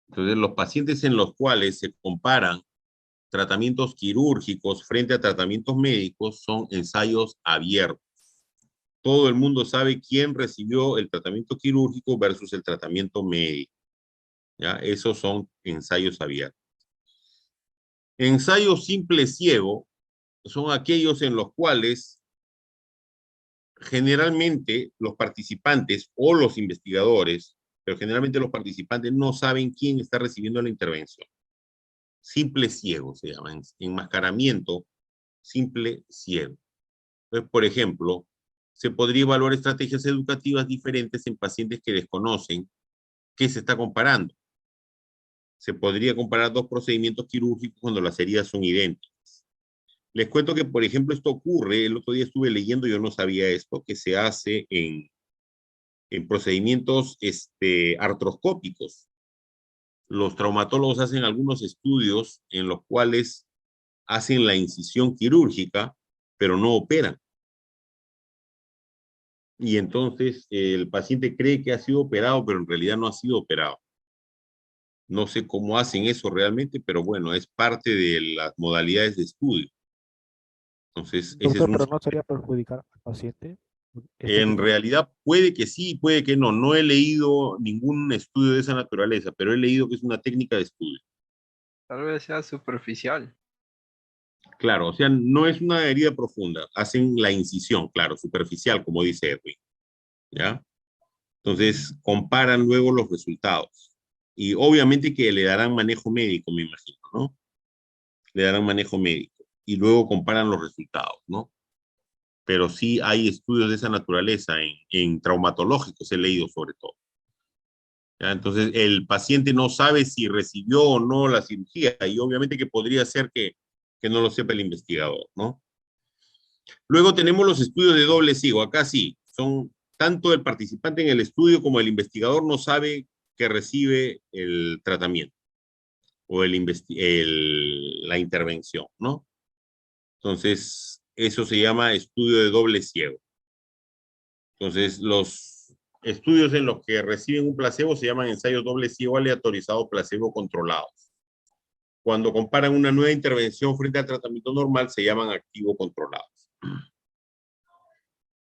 Entonces, los pacientes en los cuales se comparan tratamientos quirúrgicos frente a tratamientos médicos son ensayos abiertos. Todo el mundo sabe quién recibió el tratamiento quirúrgico versus el tratamiento médico. ¿Ya? Esos son ensayos abiertos. Ensayo simple ciego son aquellos en los cuales generalmente los participantes o los investigadores, pero generalmente los participantes no saben quién está recibiendo la intervención. Simple ciego se llama, enmascaramiento simple ciego. Entonces, por ejemplo, se podría evaluar estrategias educativas diferentes en pacientes que desconocen qué se está comparando. Se podría comparar dos procedimientos quirúrgicos cuando las heridas son idénticas. Les cuento que, por ejemplo, esto ocurre, el otro día estuve leyendo, yo no sabía esto, que se hace en procedimientos artroscópicos. Los traumatólogos hacen algunos estudios en los cuales hacen la incisión quirúrgica, pero no operan. Y entonces el paciente cree que ha sido operado, pero en realidad no ha sido operado. No sé cómo hacen eso realmente, pero bueno, es parte de las modalidades de estudio. Entonces, ese es Doctor, un... pero no sería perjudicar al paciente. Este En tipo. realidad puede que sí, puede que no. No he leído ningún estudio de esa naturaleza, pero he leído que es una técnica de estudio. Tal vez sea superficial. Claro, o sea, no es una herida profunda. Hacen la incisión, claro, superficial, como dice Edwin. ¿Ya? Entonces, comparan luego los resultados. Y obviamente que le darán manejo médico, me imagino, ¿no? Le darán manejo médico. Y luego comparan los resultados, ¿no? Pero sí hay estudios de esa naturaleza en traumatológicos, he leído sobre todo. ¿Ya? Entonces, el paciente no sabe si recibió o no la cirugía y obviamente que podría ser que no lo sepa el investigador, ¿no? Luego tenemos los estudios de doble ciego. Acá sí, son tanto el participante en el estudio como el investigador no sabe que recibe el tratamiento o la intervención, ¿no? Entonces, eso se llama estudio de doble ciego. Entonces, los estudios en los que reciben un placebo se llaman ensayos doble ciego aleatorizados placebo controlados. Cuando comparan una nueva intervención frente al tratamiento normal, se llaman activo controlados.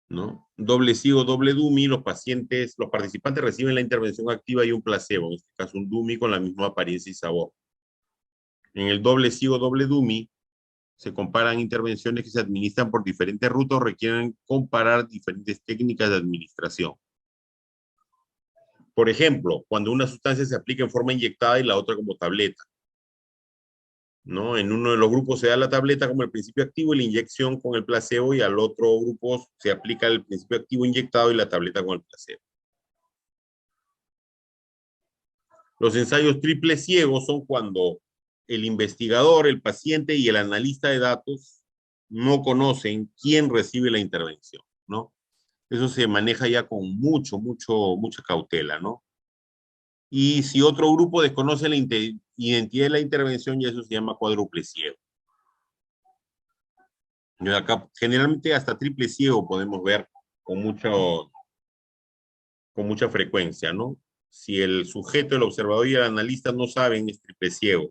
¿No? Doble ciego, doble dummy, los participantes reciben la intervención activa y un placebo, en este caso un dummy con la misma apariencia y sabor. En el doble ciego, doble dummy, se comparan intervenciones que se administran por diferentes rutas o requieren comparar diferentes técnicas de administración. Por ejemplo, cuando una sustancia se aplica en forma inyectada y la otra como tableta, ¿no? En uno de los grupos se da la tableta como el principio activo y la inyección con el placebo, y al otro grupo se aplica el principio activo inyectado y la tableta con el placebo. Los ensayos triple ciegos son cuando el investigador, el paciente y el analista de datos no conocen quién recibe la intervención, ¿no? Eso se maneja ya con mucha cautela, ¿no? Y si otro grupo desconoce la identidad de la intervención, ya eso se llama cuádruple ciego. Y acá, generalmente hasta triple ciego podemos ver con mucha frecuencia, ¿no? Si el sujeto, el observador y el analista no saben, es triple ciego.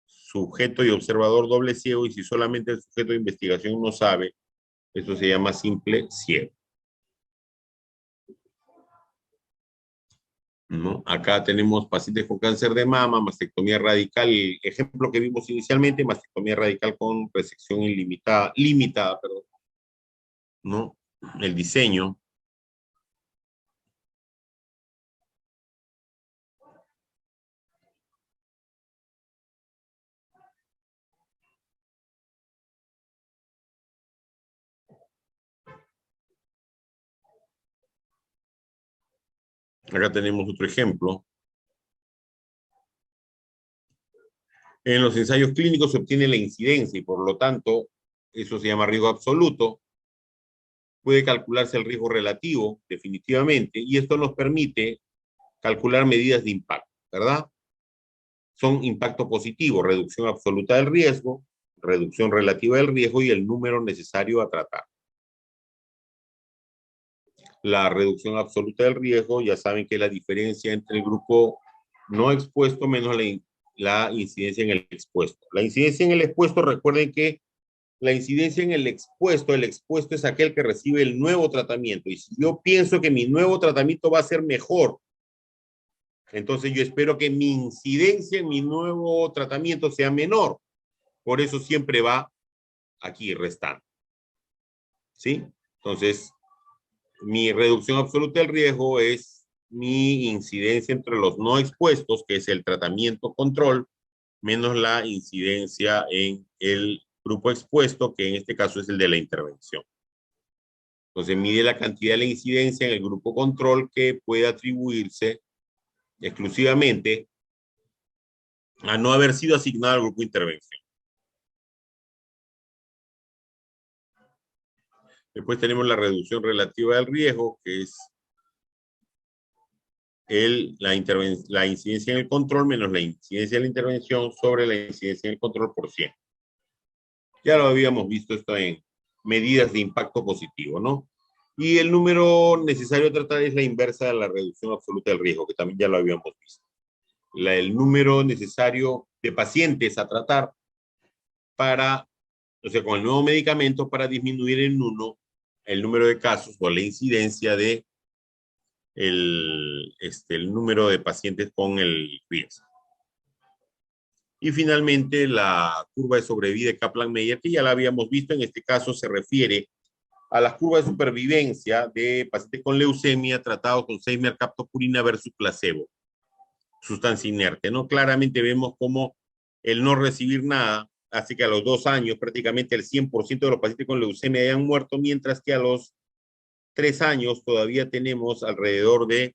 Sujeto y observador doble ciego, y si solamente el sujeto de investigación no sabe, eso se llama simple ciego. ¿No? Acá tenemos pacientes con cáncer de mama, mastectomía radical, el ejemplo que vimos inicialmente, mastectomía radical con resección limitada, perdón, ¿no? El diseño. Acá tenemos otro ejemplo. En los ensayos clínicos se obtiene la incidencia y por lo tanto, eso se llama riesgo absoluto. Puede calcularse el riesgo relativo, definitivamente, y esto nos permite calcular medidas de impacto, ¿verdad? Son impacto positivo, reducción absoluta del riesgo, reducción relativa del riesgo y el número necesario a tratar. La reducción absoluta del riesgo, ya saben que es la diferencia entre el grupo no expuesto menos la incidencia en el expuesto. La incidencia en el expuesto, recuerden que la incidencia en el expuesto es aquel que recibe el nuevo tratamiento. Y si yo pienso que mi nuevo tratamiento va a ser mejor, entonces yo espero que mi incidencia en mi nuevo tratamiento sea menor. Por eso siempre va aquí restando. ¿Sí? Entonces, mi reducción absoluta del riesgo es mi incidencia entre los no expuestos, que es el tratamiento control, menos la incidencia en el grupo expuesto, que en este caso es el de la intervención. Entonces, mide la cantidad de la incidencia en el grupo control que puede atribuirse exclusivamente a no haber sido asignado al grupo de intervención. Después tenemos la reducción relativa del riesgo, que es la incidencia en el control menos la incidencia de la intervención sobre la incidencia en el control por 100. Ya lo habíamos visto esto en medidas de impacto positivo, ¿no? Y el número necesario a tratar es la inversa de la reducción absoluta del riesgo, que también ya lo habíamos visto. El número necesario de pacientes a tratar para, o sea, con el nuevo medicamento para disminuir en 1 el número de casos o la incidencia de el número de pacientes con el riesgo. Y finalmente, la curva de sobrevida de Kaplan-Meier, que ya la habíamos visto, en este caso se refiere a las curvas de supervivencia de pacientes con leucemia tratados con 6 mercaptopurina versus placebo, sustancia inerte, ¿no? Claramente vemos cómo el no recibir nada hace que a los 2 años prácticamente el 100% de los pacientes con leucemia hayan muerto, mientras que a los 3 años todavía tenemos alrededor de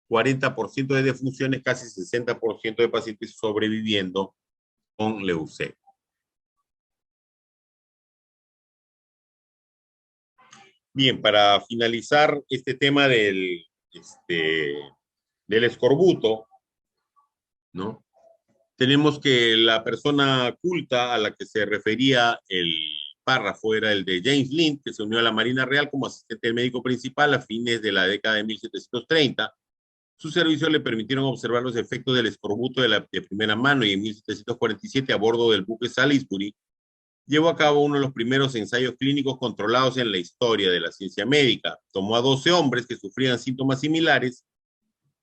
40% de defunciones, casi 60% de pacientes sobreviviendo con leucemia. Bien, para finalizar este tema del escorbuto, ¿no? Tenemos que la persona culta a la que se refería el párrafo era el de James Lind, que se unió a la Marina Real como asistente del médico principal a fines de la década de 1730. Sus servicios le permitieron observar los efectos del escorbuto de primera mano, y en 1747, a bordo del buque Salisbury, llevó a cabo uno de los primeros ensayos clínicos controlados en la historia de la ciencia médica. Tomó a 12 hombres que sufrían síntomas similares,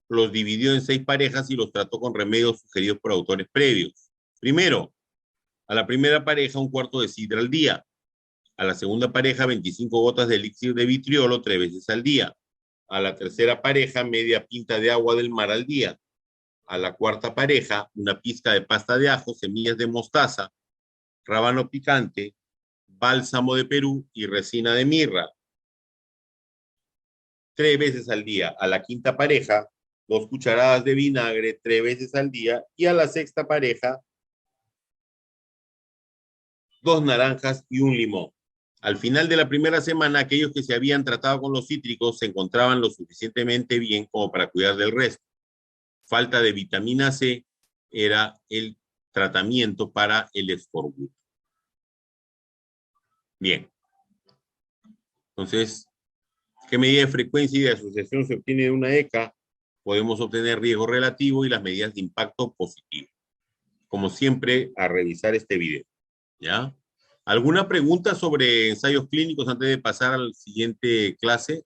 los dividió en 6 parejas y los trató con remedios sugeridos por autores previos. Primero, a la primera pareja 1/4 de sidra al día. A la segunda pareja 25 gotas de elixir de vitriolo 3 veces al día. A la tercera pareja media pinta de agua del mar al día. A la cuarta pareja una pizca de pasta de ajo, semillas de mostaza, rábano picante, bálsamo de Perú y resina de mirra. 3 veces al día. A la quinta pareja 2 cucharadas de vinagre 3 veces al día. Y a la sexta pareja 2 naranjas y un limón. Al final de la primera semana, aquellos que se habían tratado con los cítricos se encontraban lo suficientemente bien como para cuidar del resto. Falta de vitamina C era el tratamiento para el escorbuto. Bien. Entonces, ¿qué medida de frecuencia y de asociación se obtiene de una ECA? Podemos obtener riesgo relativo y las medidas de impacto positivo. Como siempre, a revisar este video. ¿Ya? ¿Alguna pregunta sobre ensayos clínicos antes de pasar a la siguiente clase?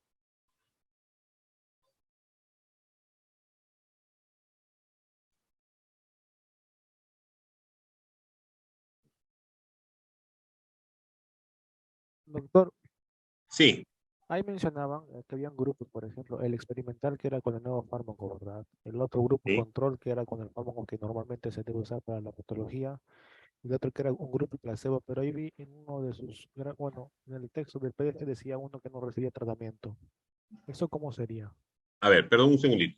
Doctor, Sí, ahí mencionaban que habían grupos, por ejemplo, el experimental que era con el nuevo fármaco, ¿verdad? El otro grupo sí. control que era con el fármaco que normalmente se debe usar para la patología, y el otro que era un grupo placebo, pero ahí vi en uno de sus, bueno, en el texto del PDF decía uno que no recibía tratamiento. ¿Eso cómo sería? A ver, perdón un segundito.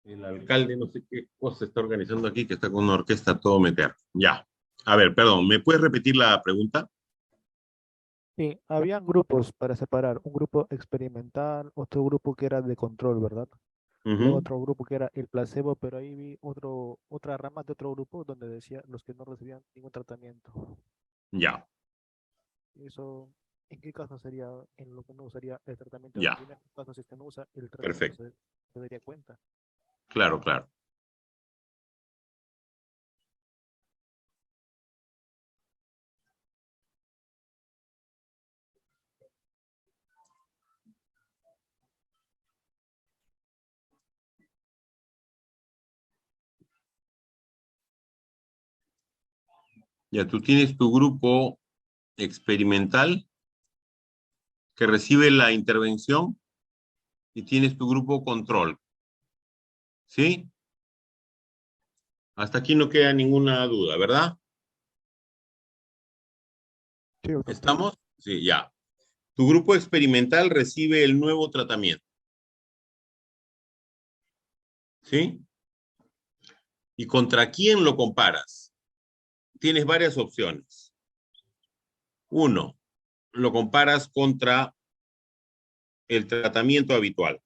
El alcalde no sé qué cosa está organizando aquí, que está con una orquesta a todo meter. Ya. A ver, perdón, ¿me puedes repetir la pregunta? Sí, habían grupos para separar, un grupo experimental, otro grupo que era de control, ¿verdad? Luego Ujú. otro grupo que era el placebo, pero ahí vi otra rama de otro grupo donde decía los que no recibían ningún tratamiento. Ya. Eso, ¿En qué caso sería en lo que no usaría el tratamiento Ya. de rutina? ¿En qué caso si es que no usa el tratamiento Perfecto. se daría cuenta? Claro, claro. Ya, tú tienes tu grupo experimental que recibe la intervención y tienes tu grupo control. ¿Sí? Hasta aquí no queda ninguna duda, ¿verdad? Sí, doctor. ¿Estamos? Sí, ya. Tu grupo experimental recibe el nuevo tratamiento. ¿Sí? ¿Y contra quién lo comparas? Tienes varias opciones. Uno, lo comparas contra el tratamiento habitual.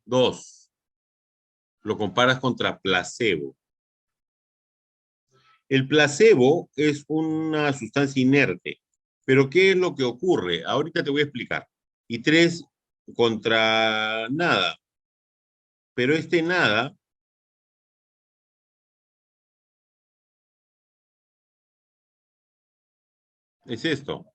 Dos, lo comparas contra placebo. El placebo es una sustancia inerte, pero ¿qué es lo que ocurre? Ahorita te voy a explicar. Y tres, contra nada. Pero este nada es esto,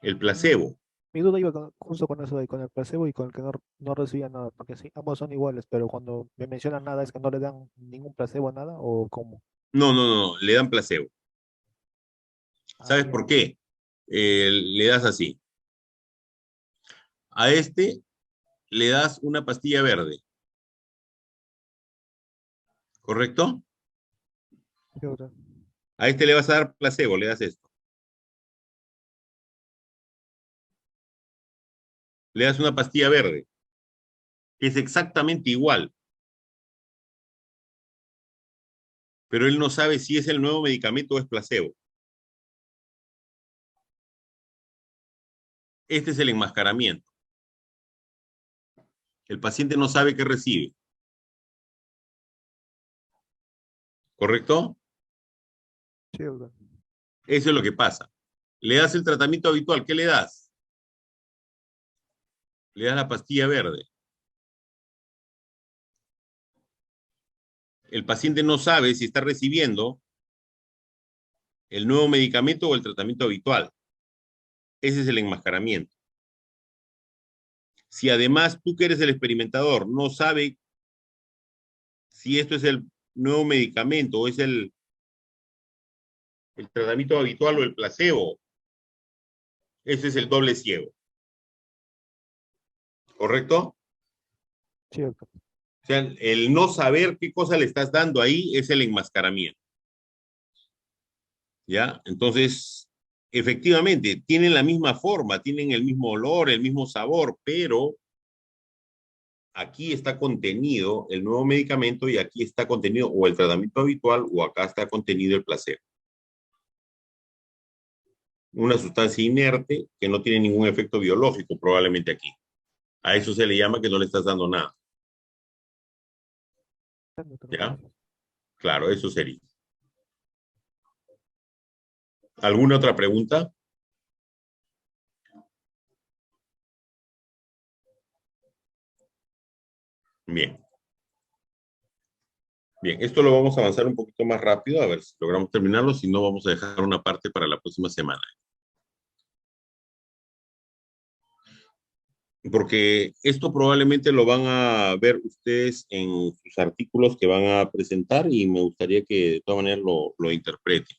el placebo. Mi duda iba justo con eso, con el placebo y con el que no recibía nada, porque sí, ambos son iguales, pero cuando me mencionan nada es que no le dan ningún placebo a nada, o cómo. No, no, no, le dan placebo. Ah, ¿Sabes ya. por qué? Le das así. A este le das una pastilla verde, ¿correcto? Sí, doctor. A este le vas a dar placebo, le das esto. Le das una pastilla verde, que es exactamente igual, pero él no sabe si es el nuevo medicamento o es placebo. Este es el enmascaramiento. El paciente no sabe qué recibe, ¿correcto? Sí, doctor. Eso es lo que pasa. Le das el tratamiento habitual, ¿qué le das? Le das la pastilla verde. El paciente no sabe si está recibiendo el nuevo medicamento o el tratamiento habitual. Ese es el enmascaramiento. Si además tú que eres el experimentador no sabe si esto es el nuevo medicamento o es el tratamiento habitual o el placebo, ese es el doble ciego. ¿Correcto? Sí, doctor. O sea, el no saber qué cosa le estás dando ahí es el enmascaramiento. ¿Ya? Entonces, efectivamente, tienen la misma forma, tienen el mismo olor, el mismo sabor, pero aquí está contenido el nuevo medicamento y aquí está contenido o el tratamiento habitual o acá está contenido el placebo. Una sustancia inerte que no tiene ningún efecto biológico probablemente aquí. A eso se le llama que no le estás dando nada. Bien, doctor, ¿Ya? gracias. Claro, eso sería. ¿Alguna otra pregunta? Bien. Bien, esto lo vamos a avanzar un poquito más rápido, a ver si logramos terminarlo, si no vamos a dejar una parte para la próxima semana. Porque esto probablemente lo van a ver ustedes en sus artículos que van a presentar y me gustaría que de todas maneras lo interpreten.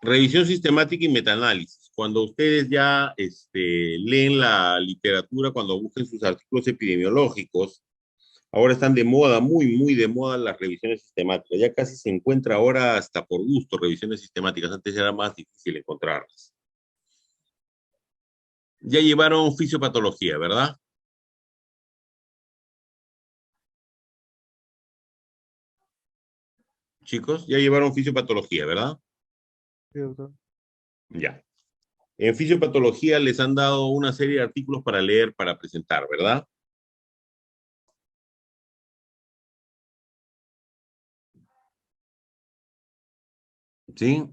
Revisión sistemática y metaanálisis. Cuando ustedes ya leen la literatura, cuando busquen sus artículos epidemiológicos, ahora están de moda, muy, muy de moda las revisiones sistemáticas. Ya casi se encuentra ahora hasta por gusto revisiones sistemáticas. Antes era más difícil encontrarlas. Ya llevaron fisiopatología, ¿verdad? Chicos, ya llevaron fisiopatología, ¿verdad? Sí, doctor. Ya. En fisiopatología les han dado una serie de artículos para leer, para presentar, ¿verdad? ¿Sí?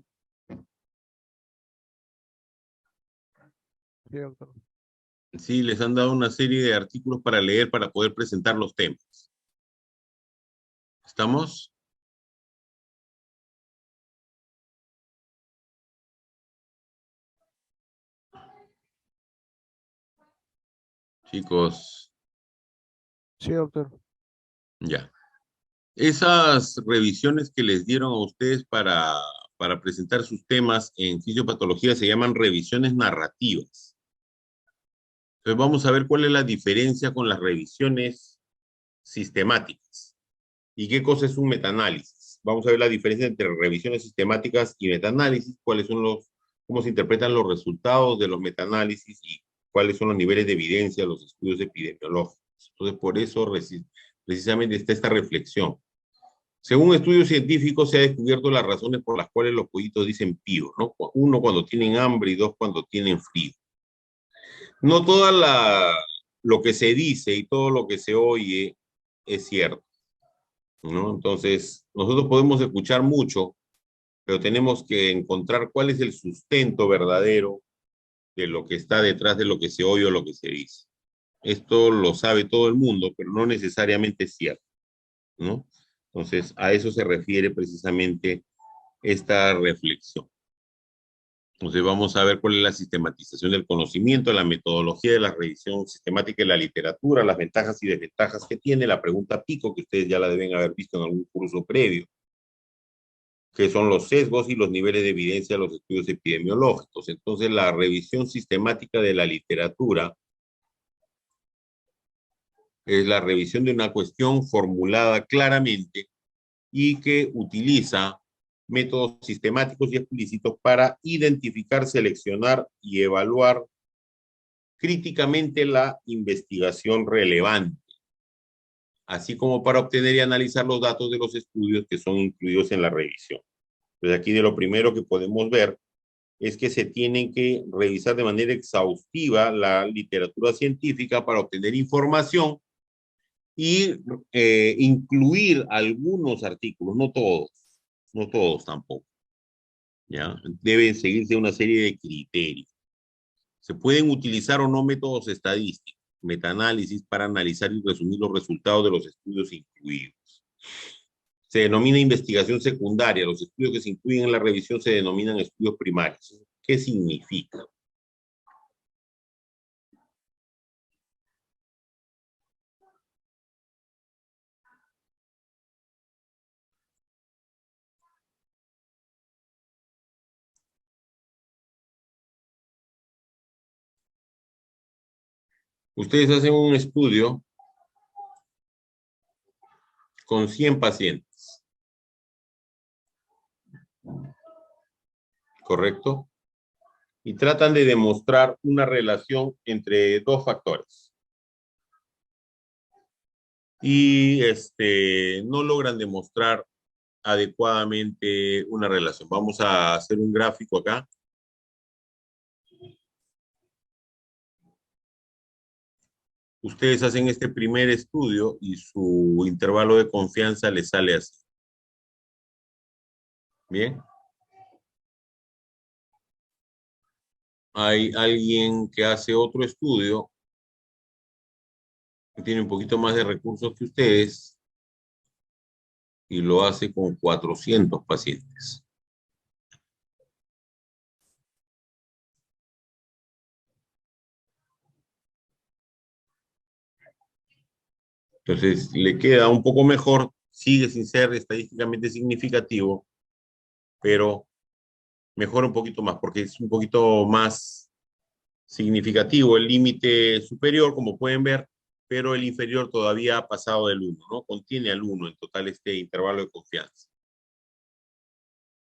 Sí, doctor. Sí, les han dado una serie de artículos para leer para poder presentar los temas. ¿Estamos? Chicos, Sí, doctor. ya. Esas revisiones que les dieron a ustedes para presentar sus temas en fisiopatología se llaman revisiones narrativas. Entonces vamos a ver cuál es la diferencia con las revisiones sistemáticas. ¿Y qué cosa es un metaanálisis? Vamos a ver la diferencia entre revisiones sistemáticas y metaanálisis, cómo se interpretan los resultados de los metaanálisis y cuáles son los niveles de evidencia de los estudios epidemiológicos. Entonces, por eso precisamente está esta reflexión. Según estudios científicos, se ha descubierto las razones por las cuales los pollitos dicen pío, ¿no? Uno, cuando tienen hambre, y dos, cuando tienen frío. No lo que se dice y todo lo que se oye es cierto, ¿no? Entonces, nosotros podemos escuchar mucho, pero tenemos que encontrar cuál es el sustento verdadero de lo que está detrás de lo que se oye o lo que se dice. Esto lo sabe todo el mundo, pero no necesariamente es cierto, ¿no? Entonces, a eso se refiere precisamente esta reflexión. Entonces, vamos a ver cuál es la sistematización del conocimiento, la metodología de la revisión sistemática de la literatura, las ventajas y desventajas que tiene, la pregunta pico, que ustedes ya la deben haber visto en algún curso previo, que son los sesgos y los niveles de evidencia de los estudios epidemiológicos. Entonces, la revisión sistemática de la literatura es la revisión de una cuestión formulada claramente y que utiliza métodos sistemáticos y explícitos para identificar, seleccionar y evaluar críticamente la investigación relevante, así como para obtener y analizar los datos de los estudios que son incluidos en la revisión. Entonces, aquí de lo primero que podemos ver es que se tienen que revisar de manera exhaustiva la literatura científica para obtener información y incluir algunos artículos, no todos tampoco, ¿ya? Deben seguirse una serie de criterios. Se pueden utilizar o no métodos estadísticos, metaanálisis para analizar y resumir los resultados de los estudios incluidos. Se denomina investigación secundaria. Los estudios que se incluyen en la revisión se denominan estudios primarios. ¿Qué significa? Ustedes hacen un estudio con 100 pacientes, ¿correcto? Y tratan de demostrar una relación entre dos factores. Y no logran demostrar adecuadamente una relación. Vamos a hacer un gráfico acá. Ustedes hacen este primer estudio y su intervalo de confianza les sale así. Bien. Hay alguien que hace otro estudio que tiene un poquito más de recursos que ustedes y lo hace con 400 pacientes. Entonces, le queda un poco mejor, sigue sin ser estadísticamente significativo, pero mejora un poquito más, porque es un poquito más significativo el límite superior, como pueden ver, pero el inferior todavía ha pasado del 1, ¿no? Contiene al 1 en total este intervalo de confianza.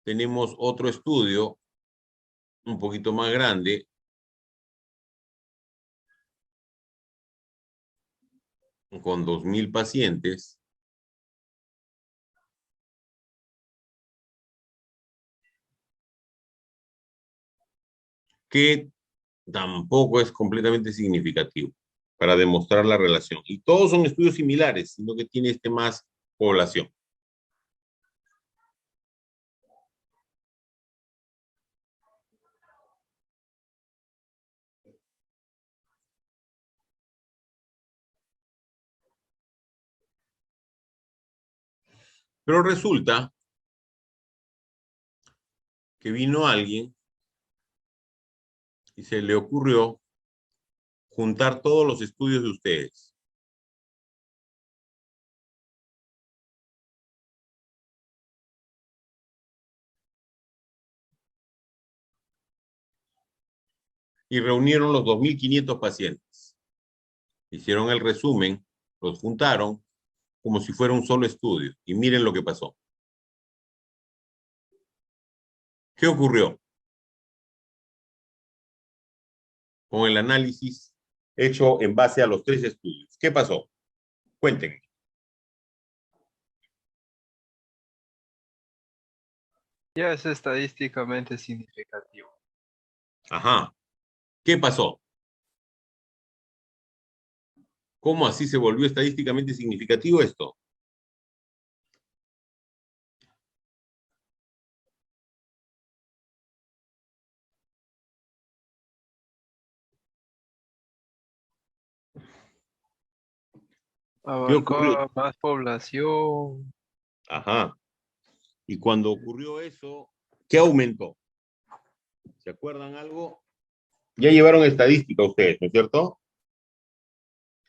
Tenemos otro estudio un poquito más grande, con 2,000 pacientes, que tampoco es completamente significativo para demostrar la relación. Y todos son estudios similares, sino que tiene más población. Pero resulta que vino alguien y se le ocurrió juntar todos los estudios de ustedes. Y reunieron los 2.500 pacientes. Hicieron el resumen, los juntaron como si fuera un solo estudio. Y miren lo que pasó. ¿Qué ocurrió? Con el análisis hecho en base a los 3 estudios. ¿Qué pasó? Cuéntenme. Ya es estadísticamente significativo. Ajá. ¿Qué pasó? ¿Cómo así se volvió estadísticamente significativo esto? ¿Qué ocurrió? Abarcó más población. Ajá. Y cuando ocurrió eso, ¿qué aumentó? ¿Se acuerdan algo? Ya llevaron estadística ustedes, ¿no es cierto?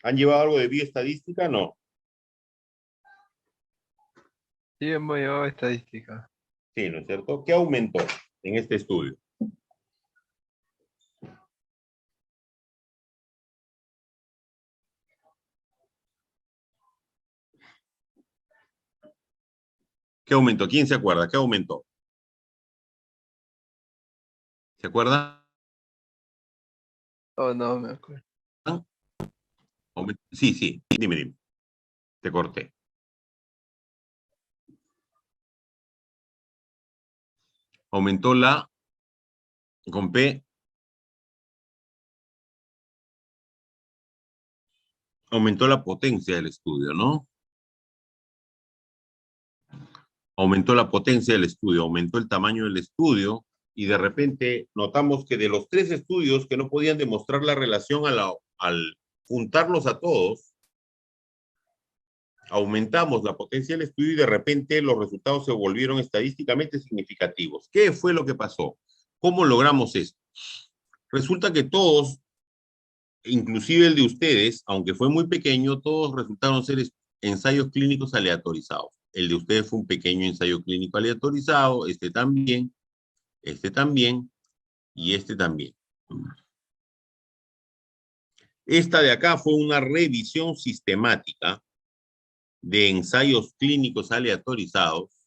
¿Han llevado algo de bioestadística? No. Sí, hemos llevado estadística. Sí, ¿no es cierto? ¿Qué aumentó en este estudio? ¿Qué aumentó? ¿Quién se acuerda? ¿Qué aumentó? ¿Se acuerdan? Oh, no me acuerdo. Sí, sí, dime. Te corté. Aumentó la, con P, aumentó la potencia del estudio, ¿no? Aumentó la potencia del estudio, aumentó el tamaño del estudio y de repente notamos que de los 3 estudios que no podían demostrar la relación al juntarlos a todos, aumentamos la potencia del estudio y de repente los resultados se volvieron estadísticamente significativos. ¿Qué fue lo que pasó? ¿Cómo logramos esto? Resulta que todos, inclusive el de ustedes, aunque fue muy pequeño, todos resultaron ser ensayos clínicos aleatorizados. El de ustedes fue un pequeño ensayo clínico aleatorizado, este también y este también. Esta de acá fue una revisión sistemática de ensayos clínicos aleatorizados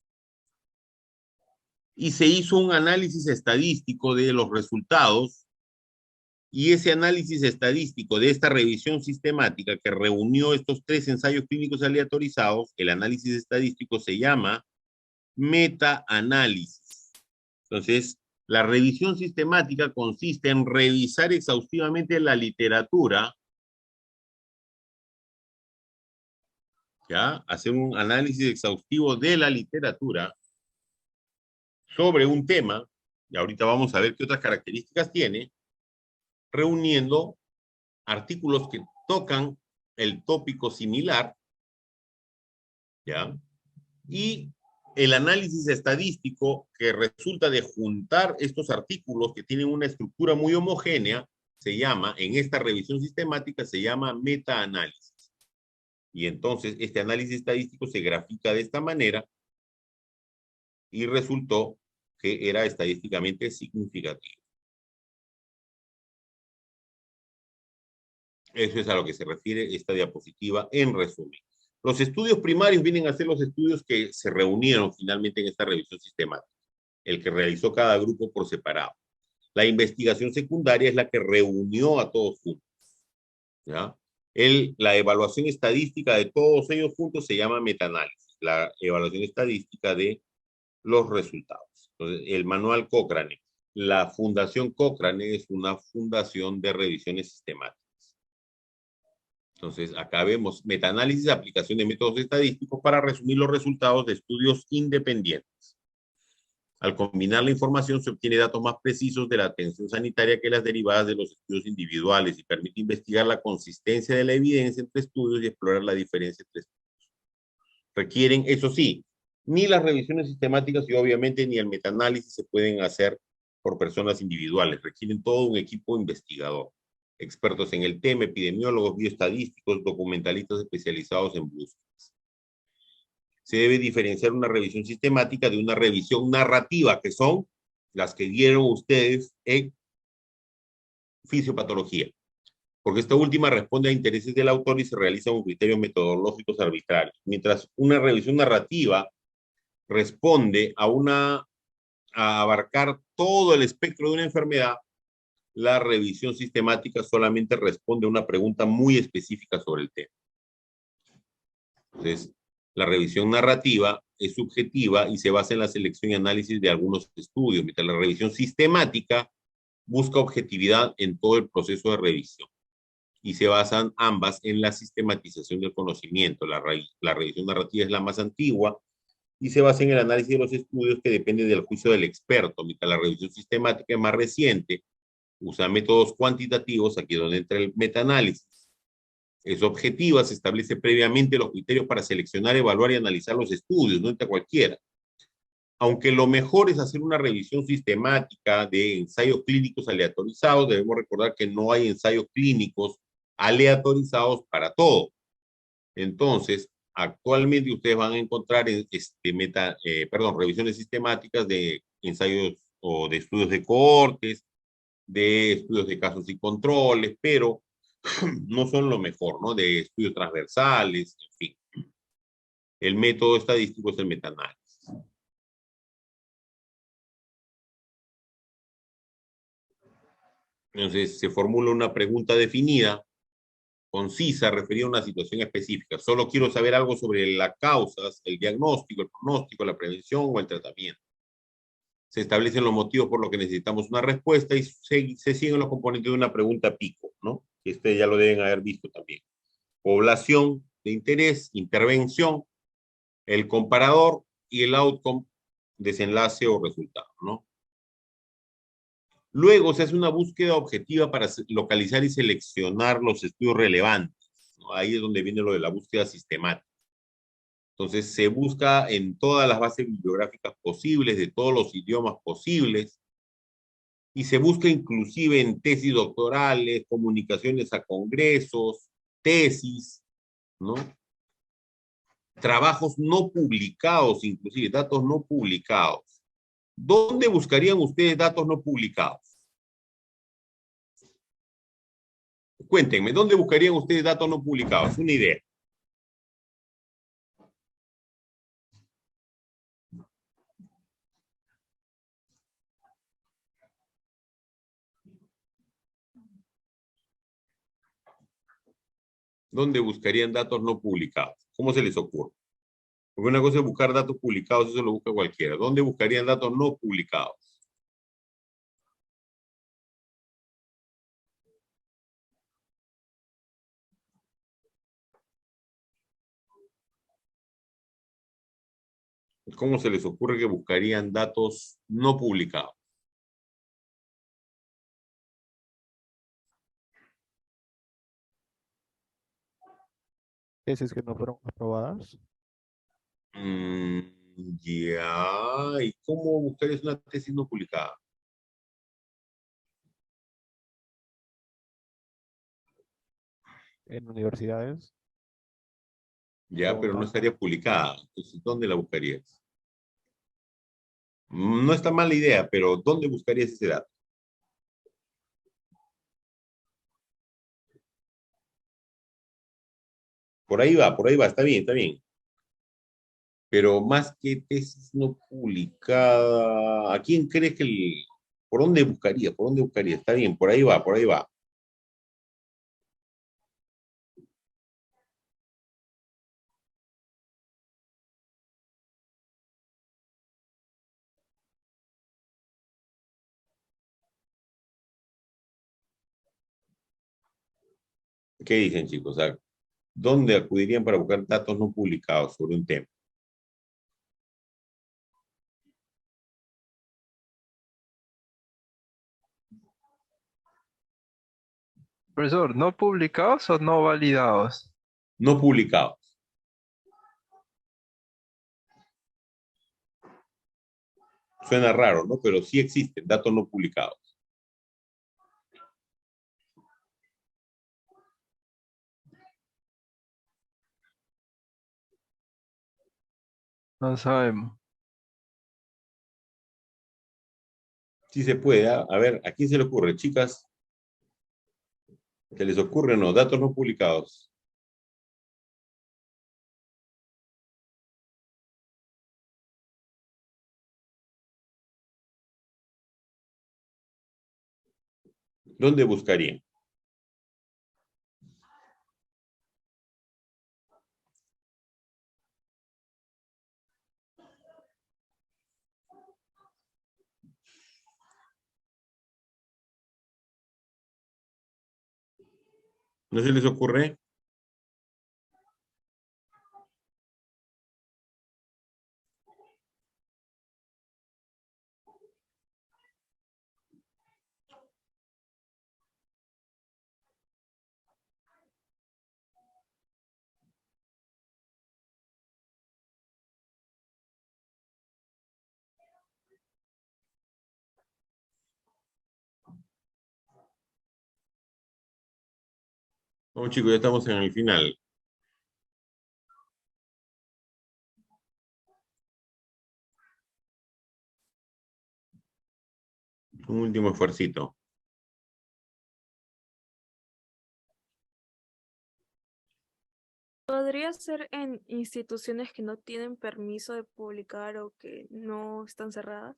y se hizo un análisis estadístico de los resultados y ese análisis estadístico de esta revisión sistemática que reunió estos 3 ensayos clínicos aleatorizados, el análisis estadístico se llama metaanálisis. Entonces, la revisión sistemática consiste en revisar exhaustivamente la literatura, ¿ya? Hacer un análisis exhaustivo de la literatura sobre un tema, y ahorita vamos a ver qué otras características tiene, reuniendo artículos que tocan el tópico similar, ¿ya? Y el análisis estadístico que resulta de juntar estos artículos que tienen una estructura muy homogénea, se llama, en esta revisión sistemática, se llama metaanálisis. Y entonces este análisis estadístico se grafica de esta manera y resultó que era estadísticamente significativo. Eso es a lo que se refiere esta diapositiva en resumen. Los estudios primarios vienen a ser los estudios que se reunieron finalmente en esta revisión sistemática, el que realizó cada grupo por separado. La investigación secundaria es la que reunió a todos juntos, ¿ya? La evaluación estadística de todos ellos juntos se llama metaanálisis, la evaluación estadística de los resultados. Entonces, el manual Cochrane, la Fundación Cochrane es una fundación de revisiones sistemáticas. Entonces, acá vemos metaanálisis, aplicación de métodos estadísticos para resumir los resultados de estudios independientes. Al combinar la información se obtiene datos más precisos de la atención sanitaria que las derivadas de los estudios individuales y permite investigar la consistencia de la evidencia entre estudios y explorar la diferencia entre estudios. Requieren, eso sí, Ni las revisiones sistemáticas y obviamente ni el metaanálisis se pueden hacer por personas individuales. Requieren todo un equipo investigador. Expertos en el tema, epidemiólogos, bioestadísticos, documentalistas especializados en búsquedas. Se debe diferenciar una revisión sistemática de una revisión narrativa, que son las que dieron ustedes en fisiopatología, porque esta última responde a intereses del autor y se realiza con criterios metodológicos arbitrarios, mientras una revisión narrativa responde a abarcar todo el espectro de una enfermedad. La revisión sistemática solamente responde a una pregunta muy específica sobre el tema. Entonces, la revisión narrativa es subjetiva y se basa en la selección y análisis de algunos estudios, mientras la revisión sistemática busca objetividad en todo el proceso de revisión y se basan ambas en la sistematización del conocimiento. La revisión narrativa es la más antigua y se basa en el análisis de los estudios que depende del juicio del experto, mientras la revisión sistemática es más reciente, usa métodos cuantitativos, aquí es donde entra el metaanálisis. Es objetiva, se establece previamente los criterios para seleccionar, evaluar y analizar los estudios, no entra cualquiera. Aunque lo mejor es hacer una revisión sistemática de ensayos clínicos aleatorizados, debemos recordar que no hay ensayos clínicos aleatorizados para todo. Entonces, actualmente ustedes van a encontrar revisiones sistemáticas de ensayos o de estudios de cohortes, de estudios de casos y controles, pero no son lo mejor, ¿no? De estudios transversales, en fin. El método estadístico es el metaanálisis. Entonces, se formula una pregunta definida, concisa, referida a una situación específica. Solo quiero saber algo sobre las causas, el diagnóstico, el pronóstico, la prevención o el tratamiento. Se establecen los motivos por los que necesitamos una respuesta y se siguen los componentes de una pregunta pico, ¿no? Que ustedes ya lo deben haber visto también. Población de interés, intervención, el comparador y el outcome, desenlace o resultado, ¿no? Luego se hace una búsqueda objetiva para localizar y seleccionar los estudios relevantes, ¿no? Ahí es donde viene lo de la búsqueda sistemática. Entonces se busca en todas las bases bibliográficas posibles, de todos los idiomas posibles, y se busca inclusive en tesis doctorales, comunicaciones a congresos, tesis, ¿no? Trabajos no publicados, inclusive datos no publicados. ¿Dónde buscarían ustedes datos no publicados? Cuéntenme, ¿dónde buscarían ustedes datos no publicados? Una idea. ¿Dónde buscarían datos no publicados? ¿Cómo se les ocurre? Porque una cosa es buscar datos publicados, eso lo busca cualquiera. ¿Dónde buscarían datos no publicados? ¿Cómo se les ocurre que buscarían datos no publicados? Tesis que no fueron aprobadas. Ya, ¿y cómo buscarías una tesis no publicada? En universidades. Ya, pero no Preguntar. estaría publicada. Entonces, ¿dónde la buscarías? No está mal la idea, pero ¿dónde buscarías ese dato? Por ahí va, está bien, está bien. Pero más que tesis no publicada, ¿a quién crees que por dónde buscaría? ¿Por dónde buscaría? Está bien, por ahí va, por ahí va. ¿Qué dicen, chicos? O sea, ¿dónde acudirían para buscar datos no publicados sobre un tema? Profesor, ¿no publicados o no validados? No publicados. Suena raro, ¿no? Pero sí existen datos no publicados. No sabemos. Sí se puede. A ver, ¿a quién se le ocurre, chicas? ¿Se les ocurre o no? Datos no publicados. ¿Dónde buscarían? ¿No se les ocurre? No, chicos, ya estamos en el final. Un último esfuercito. Podría ser en instituciones que no tienen permiso de publicar o que no están cerradas.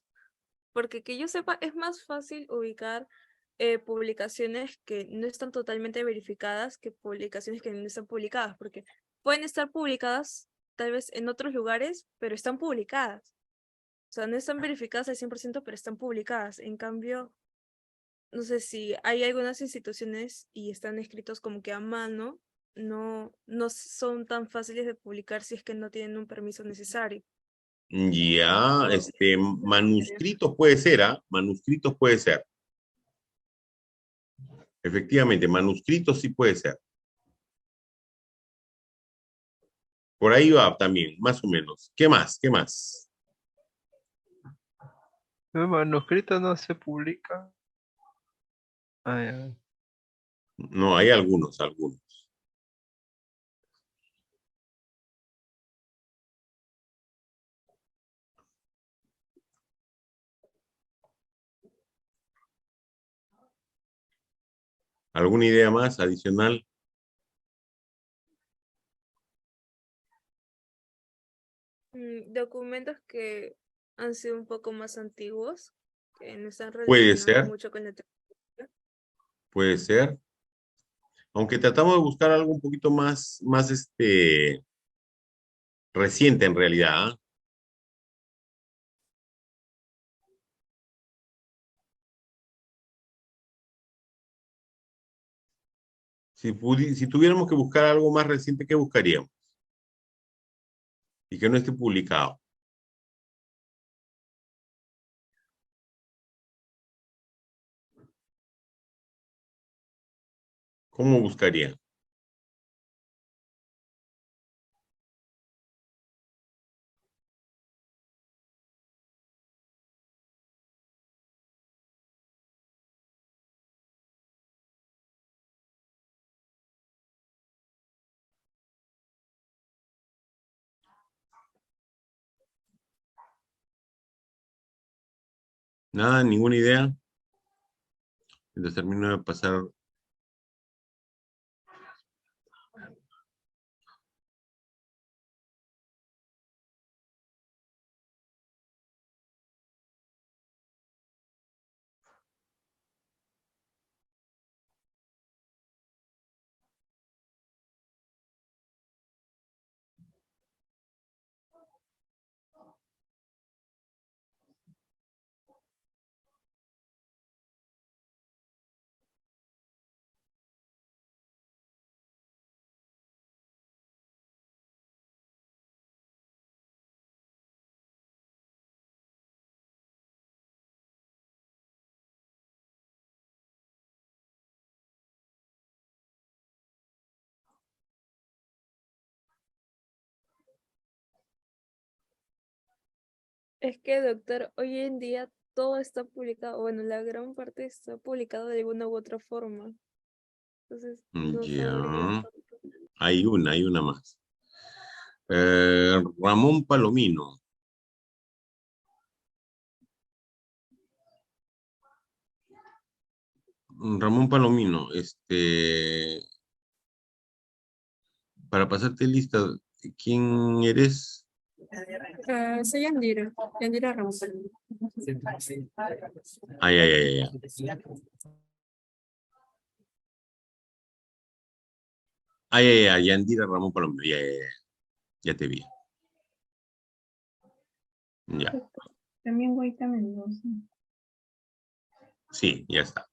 Porque que yo sepa, es más fácil ubicar publicaciones que no están totalmente verificadas que publicaciones que no están publicadas, porque pueden estar publicadas tal vez en otros lugares, pero están publicadas. O sea, no están verificadas al 100%, pero están publicadas. En cambio, no sé si hay algunas instituciones y están escritos como que a mano, no son tan fáciles de publicar si es que no tienen un permiso necesario. Ya, O- manuscritos puede ser, ¿ah? Manuscritos puede ser. Efectivamente, manuscritos sí puede ser. Por ahí va también, más o menos. ¿Qué más? ¿Qué más? El manuscrito no se publica. Ah, ya. No, hay algunos, algunos. ¿Alguna idea más adicional? Documentos que han sido un poco más antiguos, que no están Puede relacionados ser, mucho con la tecnología. puede ser. Aunque tratamos de buscar algo un poquito más reciente en realidad, ¿ah? Si tuviéramos que buscar algo más reciente, ¿qué buscaríamos? Y que no esté publicado. ¿Cómo buscaría? Nada, ninguna idea. Entonces termino de pasar. Es que, doctor, hoy en día todo está publicado, bueno, la gran parte está publicado de alguna u otra forma. Entonces, no sabría Ya. tanto. Hay una más. Ramón Palomino. Ramón Palomino, para pasarte lista, ¿quién eres? Soy Yandira, Yandira Ramos. Ay, ay, ay, ay. Ay, ay, ay, Yandira Ramón Palomino. Ya, ya, ya, ya te vi. Ya, También Guaita Mendoza. sí, ya está.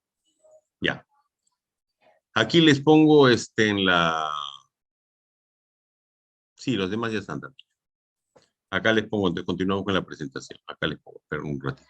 Ya. Aquí les pongo en la. Sí, los demás ya están también. Acá les pongo, entonces continuamos con la presentación. Acá les pongo, espera un ratito.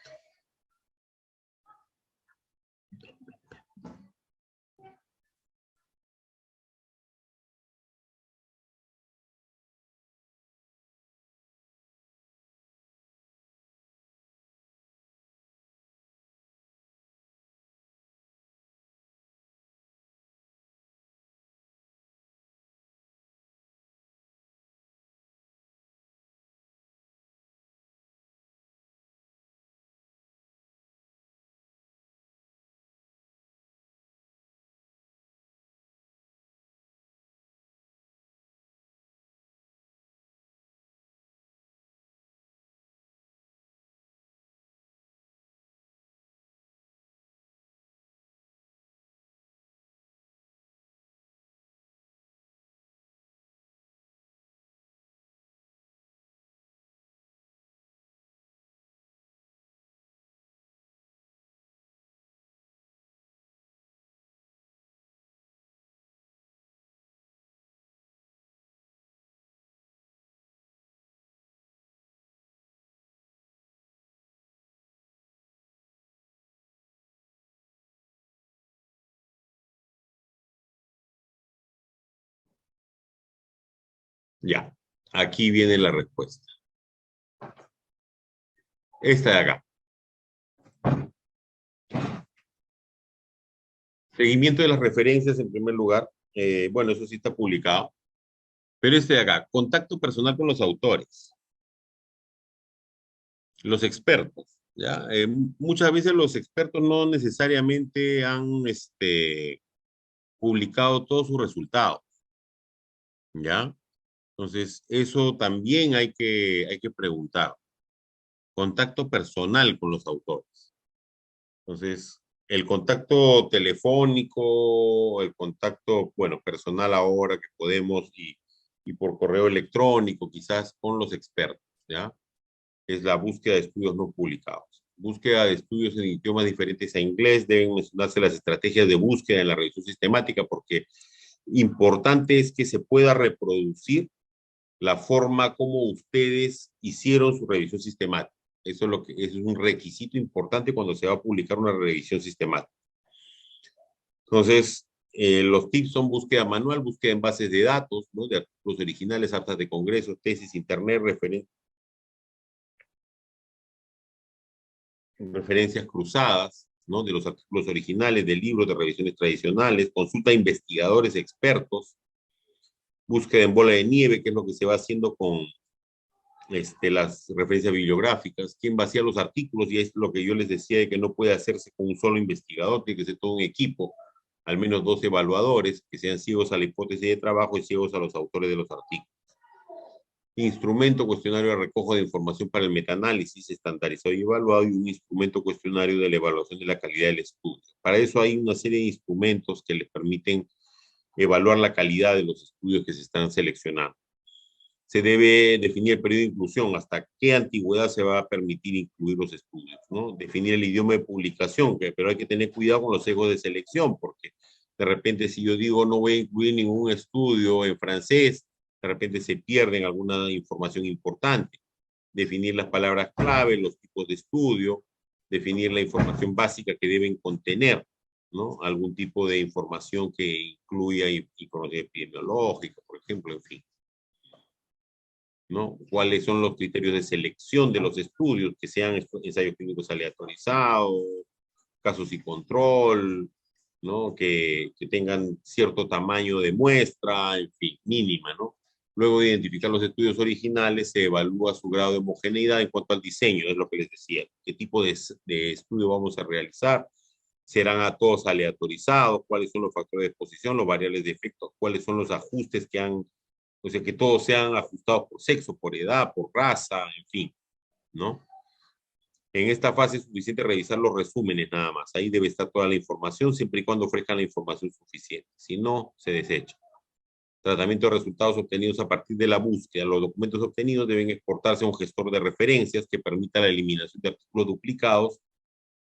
Ya. Aquí viene la respuesta. Esta de acá. Seguimiento de las referencias en primer lugar. Bueno, eso sí está publicado. Pero este de acá, contacto personal con los autores, los expertos, ¿ya? Muchas veces los expertos no necesariamente han publicado todos sus resultados, ¿ya? Entonces, eso también hay que preguntar. Contacto personal con los autores. Entonces, el contacto telefónico, el contacto, bueno, personal ahora que podemos y por correo electrónico, quizás con los expertos, ¿ya? Es la búsqueda de estudios no publicados. Búsqueda de estudios en idiomas diferentes a inglés, deben mencionarse las estrategias de búsqueda en la revisión sistemática, porque importante es que se pueda reproducir la forma como ustedes hicieron su revisión sistemática. Eso es un requisito importante cuando se va a publicar una revisión sistemática. Entonces, los tips son búsqueda manual, búsqueda en bases de datos, ¿no? De artículos originales, actas de congresos, tesis, internet, referencias cruzadas, ¿no? De los artículos originales, de libros, de revisiones tradicionales, consulta a investigadores expertos, búsqueda en bola de nieve, que es lo que se va haciendo con las referencias bibliográficas, quién vacía los artículos, y es lo que yo les decía de que no puede hacerse con un solo investigador, tiene que ser todo un equipo, al menos 2 evaluadores que sean ciegos a la hipótesis de trabajo y ciegos a los autores de los artículos. Instrumento, cuestionario de recojo de información para el metaanálisis estandarizado y evaluado, y un instrumento cuestionario de la evaluación de la calidad del estudio. Para eso hay una serie de instrumentos que les permiten evaluar la calidad de los estudios que se están seleccionando. Se debe definir el periodo de inclusión, hasta qué antigüedad se va a permitir incluir los estudios, ¿no? Definir el idioma de publicación, pero hay que tener cuidado con los sesgos de selección, porque de repente si yo digo no voy a incluir ningún estudio en francés, de repente se pierden alguna información importante. Definir las palabras clave, los tipos de estudio, definir la información básica que deben contener, ¿no? Algún tipo de información que incluya información epidemiológica, por ejemplo, en fin. ¿no? ¿Cuáles son los criterios de selección de los estudios? Que sean ensayos clínicos aleatorizados, casos y control, ¿no? Que tengan cierto tamaño de muestra, en fin, mínima, ¿no? Luego de identificar los estudios originales, se evalúa su grado de homogeneidad en cuanto al diseño, es lo que les decía. ¿Qué tipo de estudio vamos a realizar? ¿Serán a todos aleatorizados? ¿Cuáles son los factores de exposición, los variables de efecto? ¿Cuáles son los ajustes que han, o sea, que todos sean ajustados por sexo, por edad, por raza, en fin, ¿no? En esta fase es suficiente revisar los resúmenes nada más. Ahí debe estar toda la información, siempre y cuando ofrezcan la información suficiente. Si no, se desecha. Tratamiento de resultados obtenidos a partir de la búsqueda. Los documentos obtenidos deben exportarse a un gestor de referencias que permita la eliminación de artículos duplicados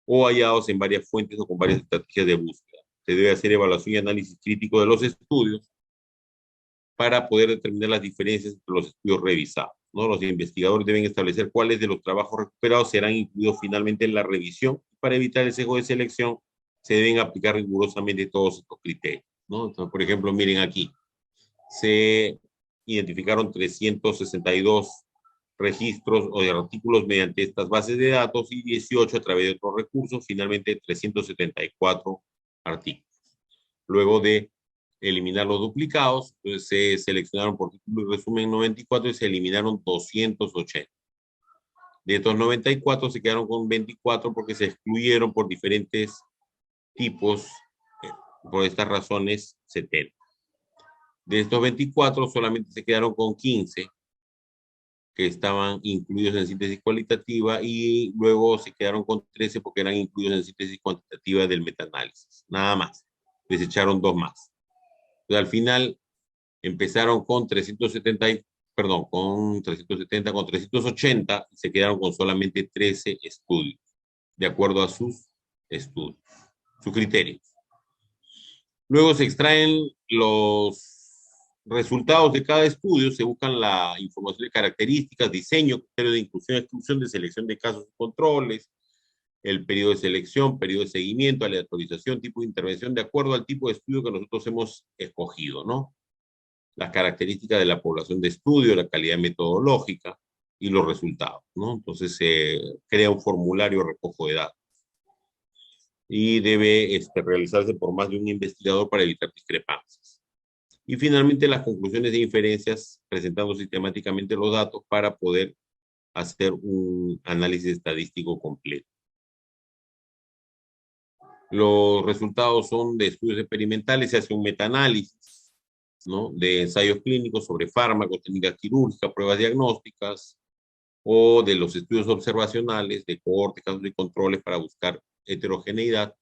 o hallados en varias fuentes o con varias estrategias de búsqueda. Se debe hacer evaluación y análisis crítico de los estudios para poder determinar las diferencias entre los estudios revisados, ¿no? Los investigadores deben establecer cuáles de los trabajos recuperados serán incluidos finalmente en la revisión. Para evitar el sesgo de selección, se deben aplicar rigurosamente todos estos criterios, ¿no? Entonces, por ejemplo, miren aquí, se identificaron 362 registros o de artículos mediante estas bases de datos y 18 a través de otros recursos, finalmente 374 artículos. Luego de eliminar los duplicados, entonces se seleccionaron por título y resumen 94 y se eliminaron 280. De estos 94 se quedaron con 24 porque se excluyeron por diferentes tipos, por estas razones 70. De estos 24 solamente se quedaron con 15 que estaban incluidos en síntesis cualitativa y luego se quedaron con 13 porque eran incluidos en síntesis cuantitativa del metaanálisis. Nada más. Desecharon 2 más. Entonces, al final empezaron con 370, con 380 y se quedaron con solamente 13 estudios, de acuerdo a sus estudios, sus criterios. Luego se extraen los resultados de cada estudio, se buscan la información de características, diseño, criterio de inclusión, exclusión, de selección de casos y controles, el periodo de selección, periodo de seguimiento, aleatorización, tipo de intervención, de acuerdo al tipo de estudio que nosotros hemos escogido, ¿no? Las características de la población de estudio, la calidad metodológica y los resultados, ¿no? Entonces se crea un formulario de recojo de datos y debe realizarse por más de un investigador para evitar discrepancias. Y finalmente las conclusiones de inferencias, presentando sistemáticamente los datos para poder hacer un análisis estadístico completo. Los resultados son de estudios experimentales, se hace un metaanálisis, ¿no? De ensayos clínicos sobre fármacos, técnicas quirúrgicas, pruebas diagnósticas, o de los estudios observacionales de cohortes, casos y controles para buscar heterogeneidad.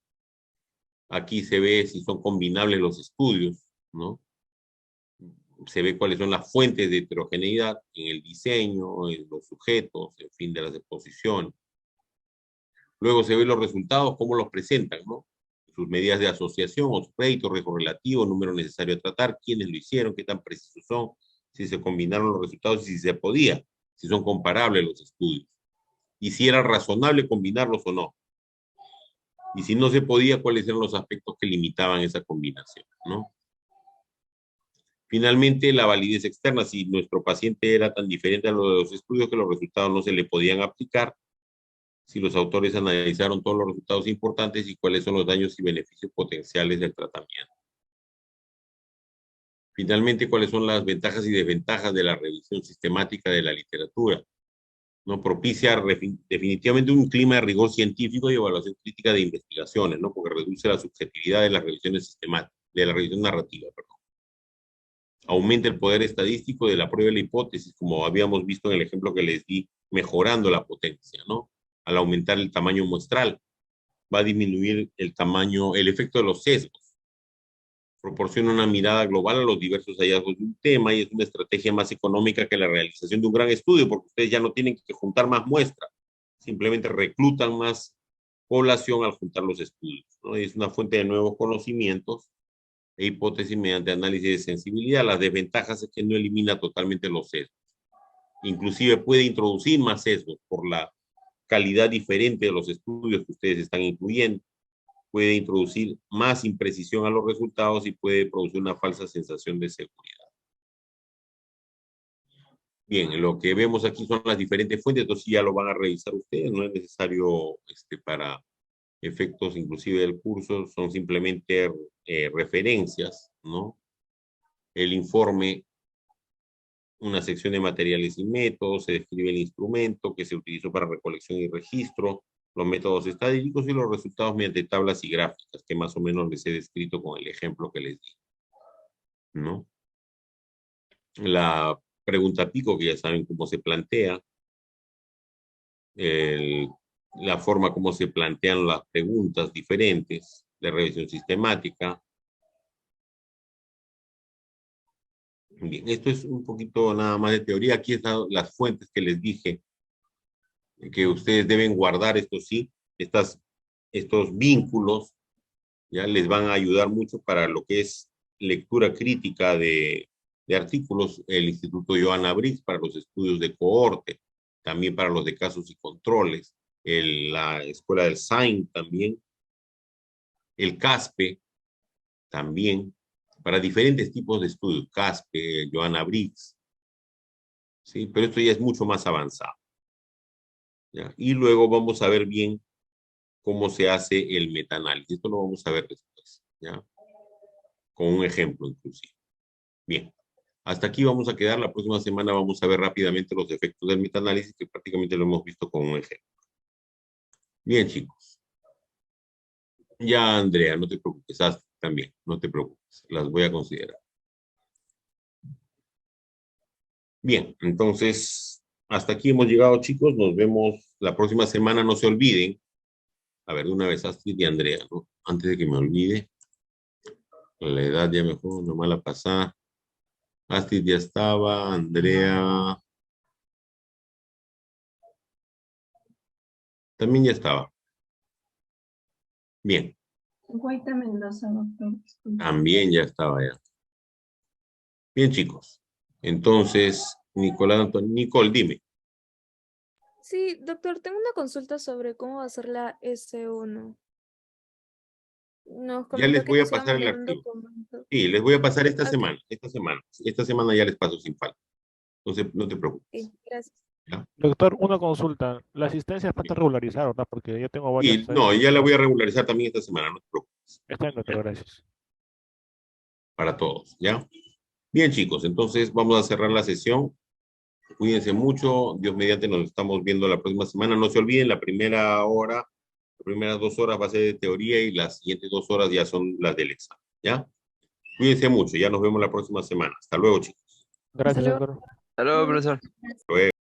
Aquí se ve si son combinables los estudios, ¿no? Se ve cuáles son las fuentes de heterogeneidad en el diseño, en los sujetos, en fin, de las exposiciones. Luego se ven los resultados, cómo los presentan, ¿no? Sus medidas de asociación o su crédito, riesgo relativo, número necesario a tratar, quiénes lo hicieron, qué tan precisos son, si se combinaron los resultados y si se podía, si son comparables los estudios, y si era razonable combinarlos o no. Y si no se podía, cuáles eran los aspectos que limitaban esa combinación, ¿no? Finalmente, la validez externa, si nuestro paciente era tan diferente a lo de los estudios que los resultados no se le podían aplicar, si los autores analizaron todos los resultados importantes y cuáles son los daños y beneficios potenciales del tratamiento. Finalmente, cuáles son las ventajas y desventajas de la revisión sistemática de la literatura. ¿No? Propicia definitivamente un clima de rigor científico y evaluación crítica de investigaciones, ¿no? Porque reduce la subjetividad de las revisiones sistemáticas, de la revisión narrativa, perdón. Aumenta el poder estadístico de la prueba y la hipótesis, como habíamos visto en el ejemplo que les di, mejorando la potencia, ¿no? Al aumentar el tamaño muestral, va a disminuir el tamaño, el efecto de los sesgos. Proporciona una mirada global a los diversos hallazgos de un tema y es una estrategia más económica que la realización de un gran estudio, porque ustedes ya no tienen que juntar más muestras, simplemente reclutan más población al juntar los estudios, ¿no? Y es una fuente de nuevos conocimientos e hipótesis mediante análisis de sensibilidad. Las desventajas es que no elimina totalmente los sesgos. Inclusive puede introducir más sesgos por la calidad diferente de los estudios que ustedes están incluyendo. Puede introducir más imprecisión a los resultados y puede producir una falsa sensación de seguridad. Bien, lo que vemos aquí son las diferentes fuentes, entonces ya lo van a revisar ustedes, no es necesario para efectos inclusive del curso, son simplemente referencias, ¿no? El informe, una sección de materiales y métodos, se describe el instrumento que se utilizó para recolección y registro, los métodos estadísticos y los resultados mediante tablas y gráficas, que más o menos les he descrito con el ejemplo que les di, ¿no? La pregunta pico, que ya saben cómo se plantea, la forma como se plantean las preguntas diferentes de revisión sistemática. Bien, esto es un poquito nada más de teoría. Aquí están las fuentes que les dije que ustedes deben guardar, esto sí, estos vínculos ya les van a ayudar mucho para lo que es lectura crítica de artículos, el Instituto Johanna Briggs para los estudios de cohorte, también para los de casos y controles, la Escuela del SAIN también, el CASPE también, para diferentes tipos de estudios, CASPE, Johanna Briggs, ¿sí? Pero esto ya es mucho más avanzado, ¿ya? Y luego vamos a ver bien cómo se hace el metaanálisis. Esto lo vamos a ver después, ¿ya? Con un ejemplo inclusive. Bien, hasta aquí vamos a quedar. La próxima semana vamos a ver rápidamente los efectos del metaanálisis, que prácticamente lo hemos visto con un ejemplo. Bien, chicos. Ya, Andrea, no te preocupes. Hasta también, no te preocupes. Las voy a considerar. Bien, entonces, hasta aquí hemos llegado, chicos. Nos vemos la próxima semana. No se olviden. A ver, de una vez, Astrid y Andrea, ¿no? Antes de que me olvide. La edad ya me fue una mala pasada. Astrid ya estaba. Andrea también ya estaba. Bien. Guaita Mendoza, doctor. Disculpe. También ya estaba ya. Bien, chicos. Entonces, Nicole, dime. Sí, doctor, tengo una consulta sobre cómo va a ser la S1. Nos Ya comentó les que voy a nos iba a pasar el mandar un archivo. documento. Sí, les voy a pasar esta Ok, semana. Esta semana ya les paso sin falta. Entonces, no te preocupes. ok, gracias. ¿Ya? Doctor, una consulta. La asistencia falta Bien. regularizar, ¿verdad? Porque yo tengo varias Y no, asistencias ya la voy a regulares. regularizar también esta semana, no te preocupes. Está bien, doctor, ¿Ya? gracias. Para todos, ¿ya? Bien, chicos, entonces vamos a cerrar la sesión. Cuídense mucho. Dios mediante, nos estamos viendo la próxima semana. No se olviden, la primera hora, las primeras 2 horas va a ser de teoría y las siguientes 2 horas ya son las del examen, ¿ya? Cuídense mucho, ya nos vemos la próxima semana. Hasta luego, chicos. Hasta Gracias, luego. doctor. Hasta luego, profesor. Hasta luego.